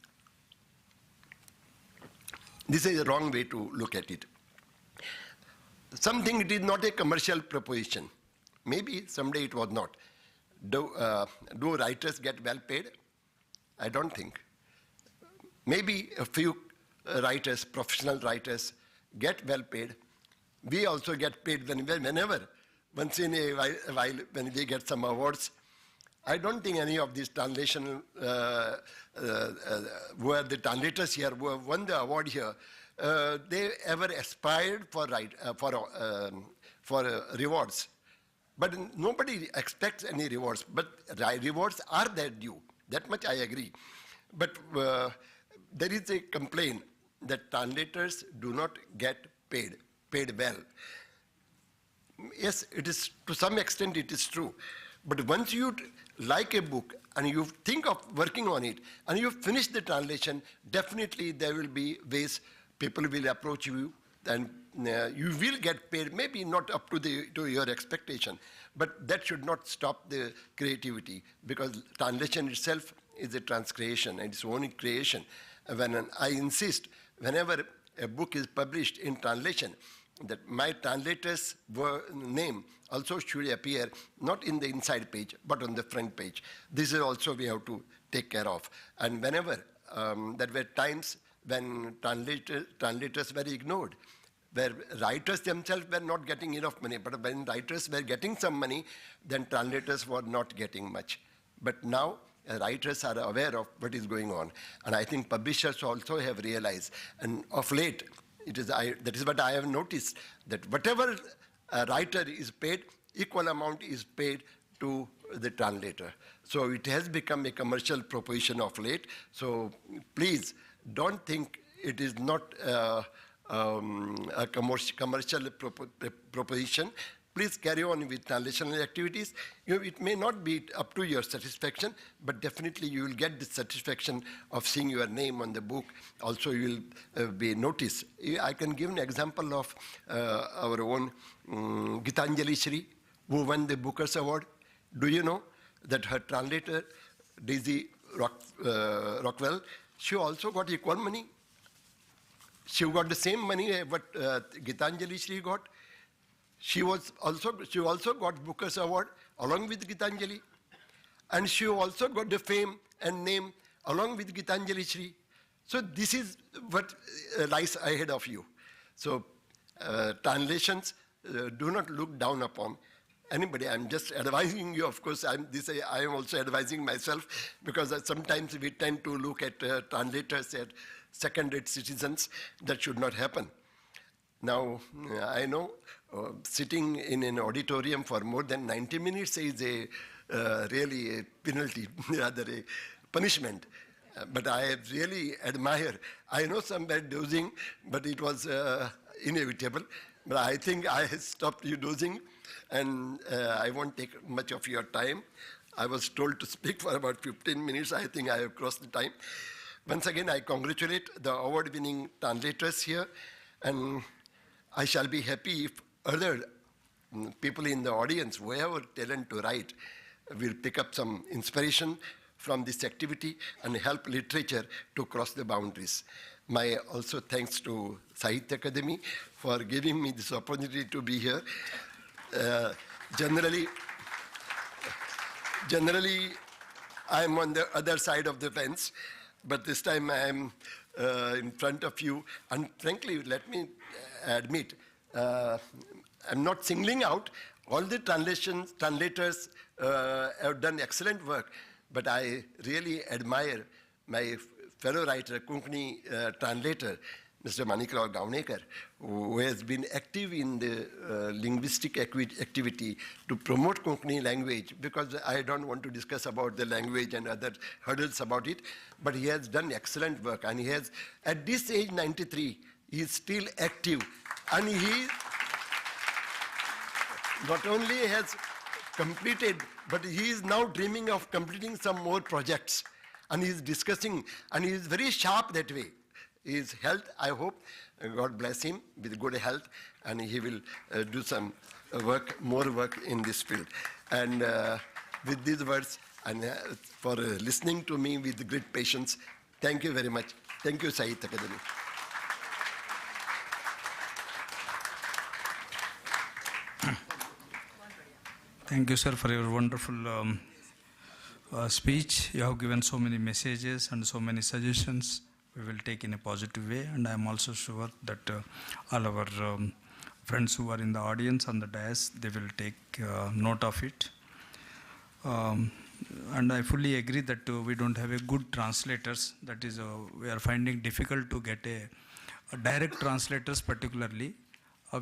This is a wrong way to look at it. Something, it is not a commercial proposition. Maybe someday it was not. Do writers get well paid? I don't think. Maybe a few writers, professional writers, get well paid. We also get paid whenever, once in a while, when we get some awards. I don't think any of these translation, where the translators here, who have won the award here, they ever aspired for rewards. But nobody expects any rewards. But rewards are their due. That much I agree. But there is a complaint that translators do not get paid well. Yes, it is, to some extent it is true. But once you like a book and you think of working on it and you finish the translation, definitely there will be ways people will approach you then you will get paid, maybe not up to your expectation, but that should not stop the creativity, because translation itself is a transcreation and its own creation. When I insist, whenever a book is published in translation, that my translator's name also should appear not in the inside page, but on the front page. This is also we have to take care of. And whenever there were times when translators were ignored, where writers themselves were not getting enough money, but when writers were getting some money, then translators were not getting much. But now, writers are aware of what is going on. And I think publishers also have realized, and of late, that is what I have noticed, that whatever a writer is paid, equal amount is paid to the translator. So it has become a commercial proposition of late. So please don't think it is not a commercial proposition. Please carry on with translational activities. It may not be up to your satisfaction, but definitely you will get the satisfaction of seeing your name on the book. Also, you will be noticed. I can give an example of our own Gitanjali Shri, who won the Booker's Award. Do you know that her translator, Daisy Rockwell, she also got equal money? She got the same money what Gitanjali Shri got. She also got Booker's Award along with Gitanjali. And she also got the fame and name along with Gitanjali Shri. So this is what lies ahead of you. So translations, do not look down upon anybody. I'm just advising you. Of course, I am also advising myself, because sometimes we tend to look at translators as second-rate citizens. That should not happen. Now, I know sitting in an auditorium for more than 90 minutes is really a penalty, rather a punishment. But I really admire. I know some were dozing, but it was inevitable. But I think I stopped you dozing, and I won't take much of your time. I was told to speak for about 15 minutes. I think I have crossed the time. Once again, I congratulate the award-winning translators here, and I shall be happy if other people in the audience who have talent to write will pick up some inspiration from this activity and help literature to cross the boundaries. My also thanks to Sahitya Akademi for giving me this opportunity to be here. Generally, I'm on the other side of the fence, but this time I'm in front of you. And frankly, let me admit, I'm not singling out. All the translators have done excellent work, but I really admire my fellow writer, Konkani translator, Mr. Manikrao Gaonekar, who has been active in the linguistic activity to promote Konkani language, because I don't want to discuss about the language and other hurdles about it, but he has done excellent work, and he has, at this age, 93, he is still active, and he not only has completed, but he is now dreaming of completing some more projects, and he is discussing, and he is very sharp that way. His health, I hope, God bless him with good health, and he will do some more work in this field. And with these words, and for listening to me with great patience, thank you very much. Thank you, Sahitya Akademi. Thank you, sir, for your wonderful speech. You have given so many messages and so many suggestions. We will take in a positive way, and I am also sure that all our friends who are in the audience on the dais, they will take note of it. And I fully agree that we don't have a good translators. That is, we are finding difficult to get a direct translators, particularly,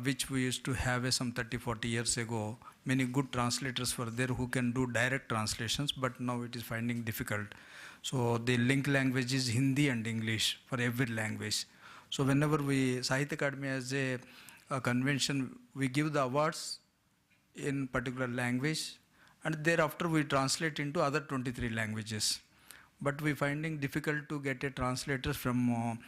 which we used to have some 30-40 years ago. Many good translators were there who can do direct translations, but now it is finding difficult. So the link language is Hindi and English for every language. So whenever Sahitya Akademi as a convention, we give the awards in particular language, and thereafter we translate into other 23 languages. but we finding difficult to get a translator from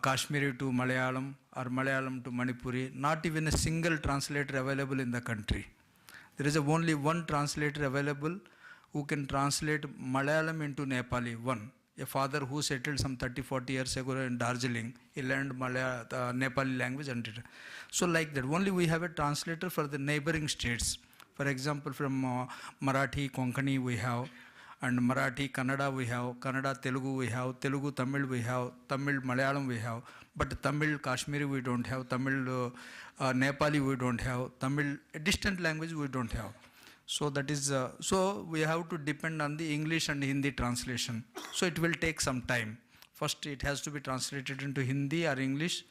Kashmiri to Malayalam or Malayalam to Manipuri. Not even a single translator available in the country. There is only one translator available who can translate Malayalam into Nepali, one. A father who settled some 30-40 years ago in Darjeeling, he learned Nepali language and it. So like that, only we have a translator for the neighboring states. For example, from Marathi, Konkani we have, and Marathi, Kannada we have, Kannada, Telugu we have, Telugu, Tamil we have, Tamil, Malayalam we have, but Tamil, Kashmiri we don't have, Tamil, Nepali we don't have, Tamil, a distant language we don't have. So that is, so we have to depend on the English and Hindi translation. So it will take some time. First it has to be translated into Hindi or English,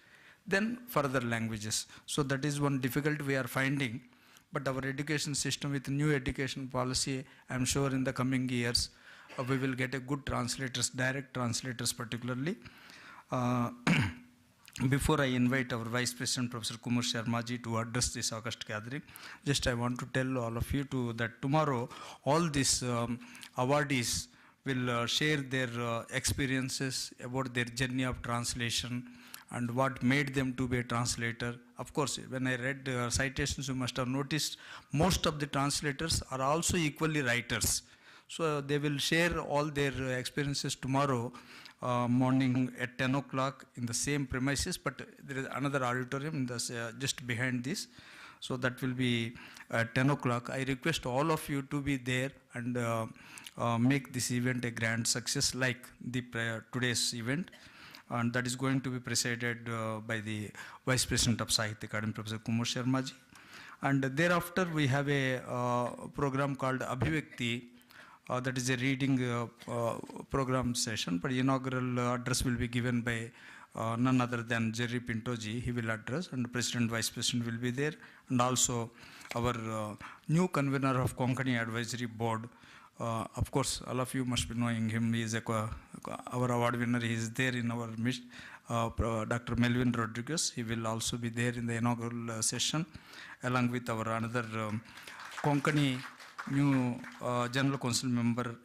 then further languages. So that is one difficulty we are finding. But our education system with new education policy, I am sure in the coming years, we will get a good translators, direct translators particularly. Before I invite our Vice President, Professor Kumar Sharmaji, to address this August gathering, just I want to tell all of you that tomorrow all these awardees will share their experiences about their journey of translation and what made them to be a translator. Of course, when I read citations, you must have noticed most of the translators are also equally writers. So they will share all their experiences tomorrow morning at 10 o'clock in the same premises, but there is another auditorium in the, just behind this. So that will be at 10 o'clock. I request all of you to be there and make this event a grand success like the today's event. And that is going to be presided by the Vice President of Sahitya Akademi, Professor Kumar Sharmaji. And thereafter we have a program called Abhivakti. That is a reading program session, but inaugural address will be given by none other than Jerry Pintoji. He will address, and President, Vice President will be there, and also our new convener of Konkani Advisory Board. Of course, all of you must be knowing him. He is our award winner. He is there in our midst. Dr. Melvin Rodriguez. He will also be there in the inaugural session, along with our another Konkani new General Council member,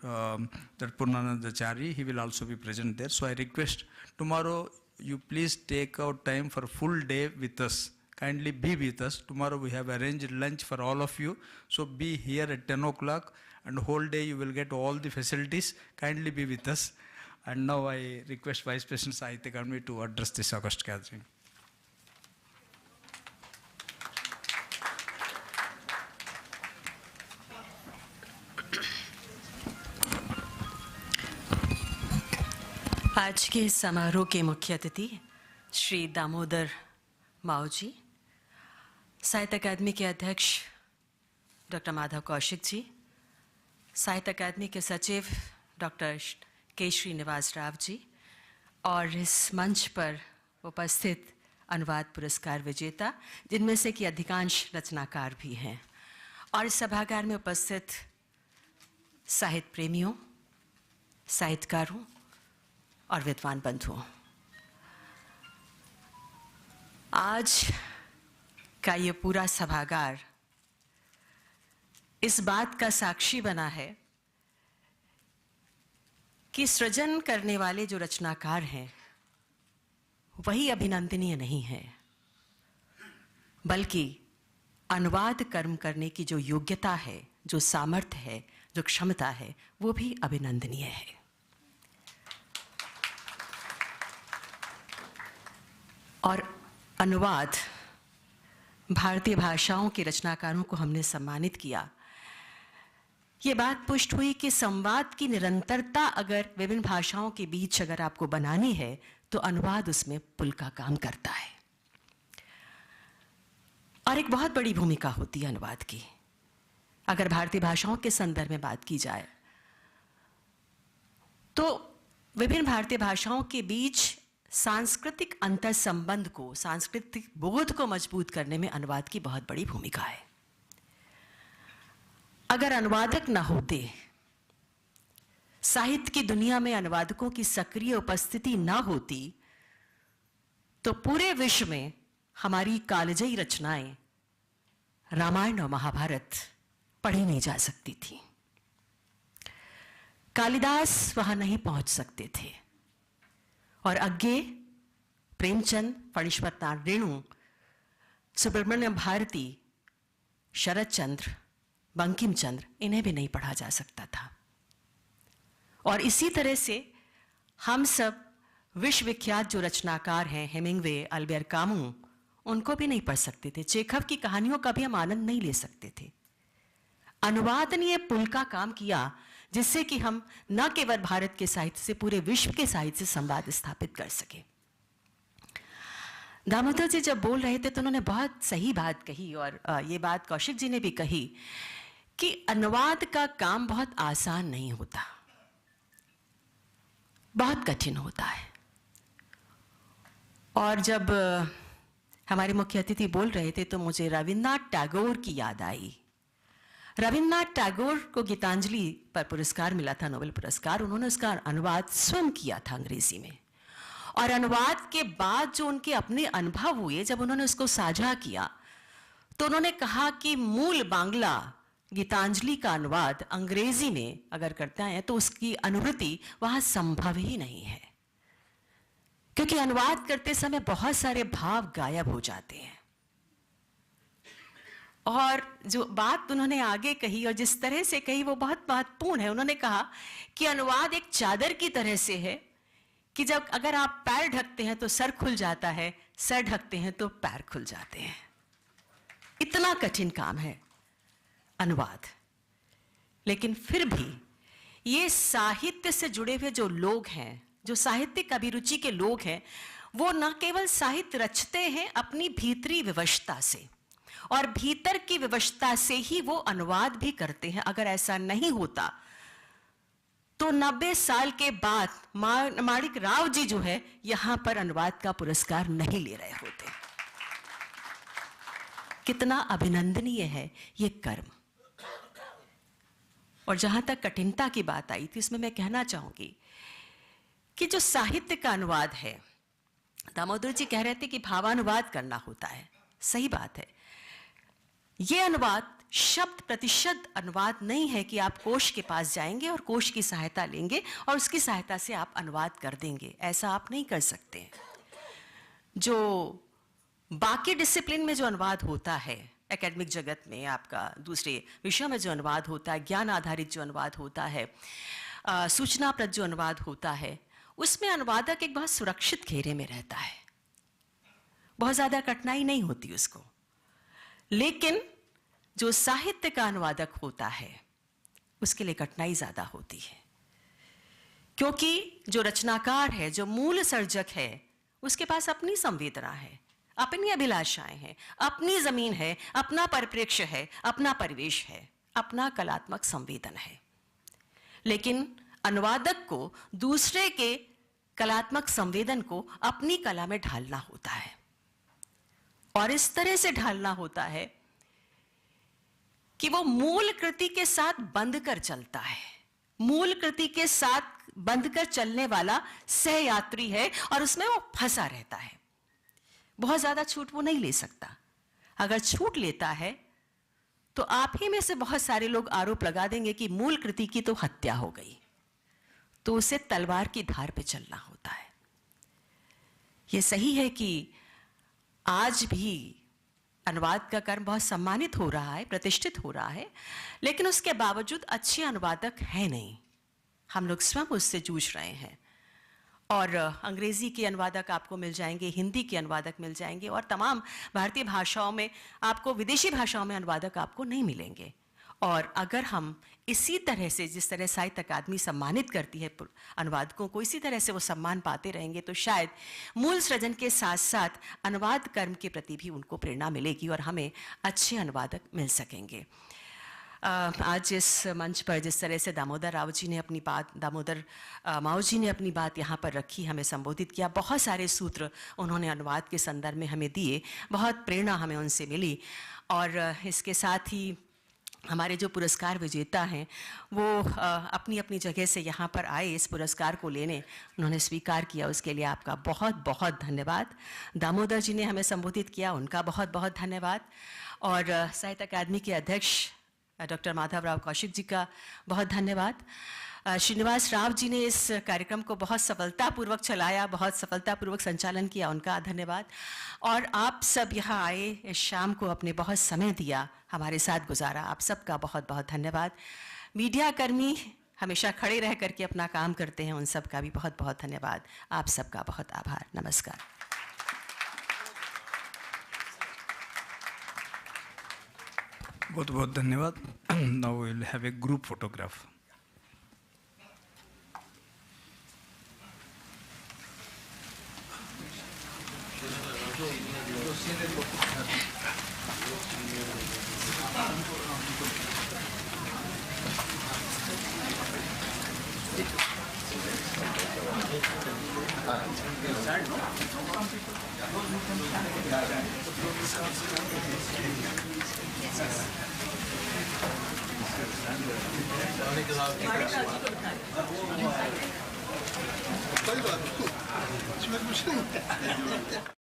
that Purnanandachari. He will also be present there. So I request tomorrow you please take out time for full day with us. Kindly be with us. Tomorrow we have arranged lunch for all of you. So be here at 10 o'clock and whole day you will get all the facilities. Kindly be with us. And now I request Vice President Sahitya Akademi to address this August gathering. आज के समारोह के मुख्य अतिथि श्री दामोदर माओ जी, साहित्य अकादमी के अध्यक्ष doctor Madhav Kaushik ji, साहित्य अकादमी के सचिव डॉक्टर के श्रीनिवास राव जी और इस मंच पर उपस्थित अनुवाद पुरस्कार विजेता, जिनमें से कि अधिकांश रचनाकार भी हैं, और इस सभागार में उपस्थित साहित्य प्रेमियों, साहित्यकारों और विद्वान बंधुओं, आज का ये पूरा सभागार इस बात का साक्षी बना है कि सृजन करने वाले जो रचनाकार हैं वही अभिनंदनीय नहीं है, बल्कि अनुवाद कर्म करने की जो योग्यता है, जो सामर्थ्य है, जो क्षमता है, वो भी अभिनंदनीय है। और अनुवाद, भारतीय भाषाओं के रचनाकारों को हमने सम्मानित किया। ये बात पुष्ट हुई कि संवाद की निरंतरता अगर विभिन्न भाषाओं के बीच अगर आपको बनानी है तो अनुवाद उसमें पुल का काम करता है, और एक बहुत बड़ी भूमिका होती है अनुवाद की। अगर भारतीय भाषाओं के संदर्भ में बात की जाए तो विभिन्न भारतीय भाषाओं के बीच सांस्कृतिक अंतर संबंध को, सांस्कृतिक बोध को मजबूत करने में अनुवाद की बहुत बड़ी भूमिका है। अगर अनुवादक न होते, साहित्य की दुनिया में अनुवादकों की सक्रिय उपस्थिति न होती, तो पूरे विश्व में हमारी कालजयी रचनाएं रामायण और महाभारत पढ़ी नहीं जा सकती थी। कालिदास वहां नहीं पहुंच सकते थे और आगे प्रेमचंद, फणीश्वर नाथ रेणु, सुब्रमण्य भारती, शरद चंद्र, बंकिम चंद्र, इन्हें भी नहीं पढ़ा जा सकता था। और इसी तरह से हम सब विश्वविख्यात जो रचनाकार हैं, हेमिंगवे, अल्बert कामू, उनको भी नहीं पढ़ सकते थे। चेखव की कहानियों का भी हम आनंद नहीं ले सकते थे। अनुवाद ने पुल का काम किया जिससे कि हम न केवल भारत के साहित्य से पूरे विश्व के साहित्य से संवाद स्थापित कर सके। दामोदर जी जब बोल रहे थे तो उन्होंने बहुत सही बात कही, और ये बात कौशिक जी ने भी कही कि अनुवाद का काम बहुत आसान नहीं होता, बहुत कठिन होता है। और जब हमारे मुख्य अतिथि बोल रहे थे तो मुझे रविन्द्रनाथ टैगोर की याद आई। रविन्द्रनाथ टैगोर को गीतांजलि पर पुरस्कार मिला था, नोबेल पुरस्कार। उन्होंने उसका अनुवाद स्वयं किया था अंग्रेजी में, और अनुवाद के बाद जो उनके अपने अनुभव हुए, जब उन्होंने उसको साझा किया तो उन्होंने कहा कि मूल बांग्ला गीतांजलि का अनुवाद अंग्रेजी में अगर करते हैं तो उसकी अनुभूति वहां संभव ही नहीं है, क्योंकि अनुवाद करते समय बहुत सारे भाव गायब हो जाते हैं। और जो बात उन्होंने आगे कही और जिस तरह से कही वो बहुत महत्वपूर्ण है। उन्होंने कहा कि अनुवाद एक चादर की तरह से है कि जब अगर आप पैर ढकते हैं तो सर खुल जाता है, सर ढकते हैं तो पैर खुल जाते हैं। इतना कठिन काम है अनुवाद। लेकिन फिर भी ये साहित्य से जुड़े हुए जो लोग हैं, जो साहित्यिक अभिरुचि के लोग हैं, वो न केवल साहित्य रचते हैं अपनी भीतरी विवशता से, और भीतर की विवशता से ही वो अनुवाद भी करते हैं। अगर ऐसा नहीं होता तो 90 साल के बाद माणिक राव जी जो है यहां पर अनुवाद का पुरस्कार नहीं ले रहे होते। कितना अभिनंदनीय है ये कर्म। और जहां तक कठिनता की बात आई थी, इसमें मैं कहना चाहूंगी कि जो साहित्य का अनुवाद है, दामोदर जी कह रहे थे कि भावानुवाद करना होता है, सही बात है। यह अनुवाद शब्द प्रतिशत अनुवाद नहीं है कि आप कोश के पास जाएंगे और कोश की सहायता लेंगे और उसकी सहायता से आप अनुवाद कर देंगे, ऐसा आप नहीं कर सकते। जो बाकी डिसिप्लिन में जो अनुवाद होता है, एकेडमिक जगत में आपका दूसरे विषयों में जो अनुवाद होता है, ज्ञान आधारित जो अनुवाद होता है, सूचनाप्रद जो अनुवाद होता है, उसमें अनुवादक एक बहुत सुरक्षित घेरे में रहता है, बहुत ज़्यादा कठिनाई नहीं होती उसको। लेकिन जो साहित्य का अनुवादक होता है उसके लिए कठिनाई ज़्यादा होती है, क्योंकि जो रचनाकार है, जो मूल सर्जक है, उसके पास अपनी संवेदना है, अपनी अभिलाषाएं हैं, अपनी जमीन है, अपना परिप्रेक्ष्य है, अपना परिवेश है, अपना कलात्मक संवेदन है। लेकिन अनुवादक को दूसरे के कलात्मक संवेदन को अपनी कला में ढालना होता है, और इस तरह से ढालना होता है कि वो मूल कृति के साथ बंध कर चलता है, मूल कृति के साथ बंध कर चलने वाला सहयात्री है, और उसमें वो फंसा रहता है। बहुत ज्यादा छूट वो नहीं ले सकता। अगर छूट लेता है तो आप ही में से बहुत सारे लोग आरोप लगा देंगे कि मूल कृति की तो हत्या हो गई, तो उसे तलवार की धार पे चलना होता है। ये सही है कि आज भी अनुवाद का कर्म बहुत सम्मानित हो रहा है, प्रतिष्ठित हो रहा है, लेकिन उसके बावजूद अच्छे अनुवादक हैं नहीं। हम लोग स्वयं उससे जूझ रहे हैं। और अंग्रेजी के अनुवादक आपको मिल जाएंगे, हिंदी के अनुवादक मिल जाएंगे, और तमाम भारतीय भाषाओं में आपको, विदेशी भाषाओं में अनुवादक आपको नहीं मिलेंगे। और अगर हम इसी तरह से, जिस तरह साहित्य अकादमी सम्मानित करती है अनुवादकों को, इसी तरह से वो सम्मान पाते रहेंगे तो शायद मूल सृजन के साथ साथ अनुवाद कर्म के प्रति भी उनको प्रेरणा मिलेगी और हमें अच्छे अनुवादक मिल सकेंगे। आज इस मंच पर जिस तरह से दामोदर राव जी ने अपनी बात, दामोदर माओ जी ने अपनी बात यहाँ पर रखी, हमें संबोधित किया, बहुत सारे सूत्र उन्होंने अनुवाद के संदर्भ में हमें दिए, बहुत प्रेरणा हमें उनसे मिली। और इसके साथ ही हमारे जो पुरस्कार विजेता हैं वो अपनी अपनी जगह से यहाँ पर आए इस पुरस्कार को लेने, उन्होंने स्वीकार किया, उसके लिए आपका बहुत बहुत धन्यवाद। दामोदर जी ने हमें संबोधित किया, उनका बहुत बहुत धन्यवाद। और साहित्य अकादमी के अध्यक्ष डॉक्टर माधवराव कौशिक जी का बहुत धन्यवाद। श्रीनिवास राव जी ने इस कार्यक्रम को बहुत सफलतापूर्वक चलाया, बहुत सफलतापूर्वक संचालन किया, उनका धन्यवाद। और आप सब यहाँ आए, इस शाम को अपने बहुत समय दिया, हमारे साथ गुजारा, आप सबका बहुत बहुत धन्यवाद। मीडिया कर्मी हमेशा खड़े रह करके अपना काम करते हैं, उन सब का भी बहुत बहुत धन्यवाद। आप सबका बहुत आभार। नमस्कार। बहुत बहुत धन्यवाद। Now we will have a group photograph. कोई बात नहीं, इसमें कुछ नहीं।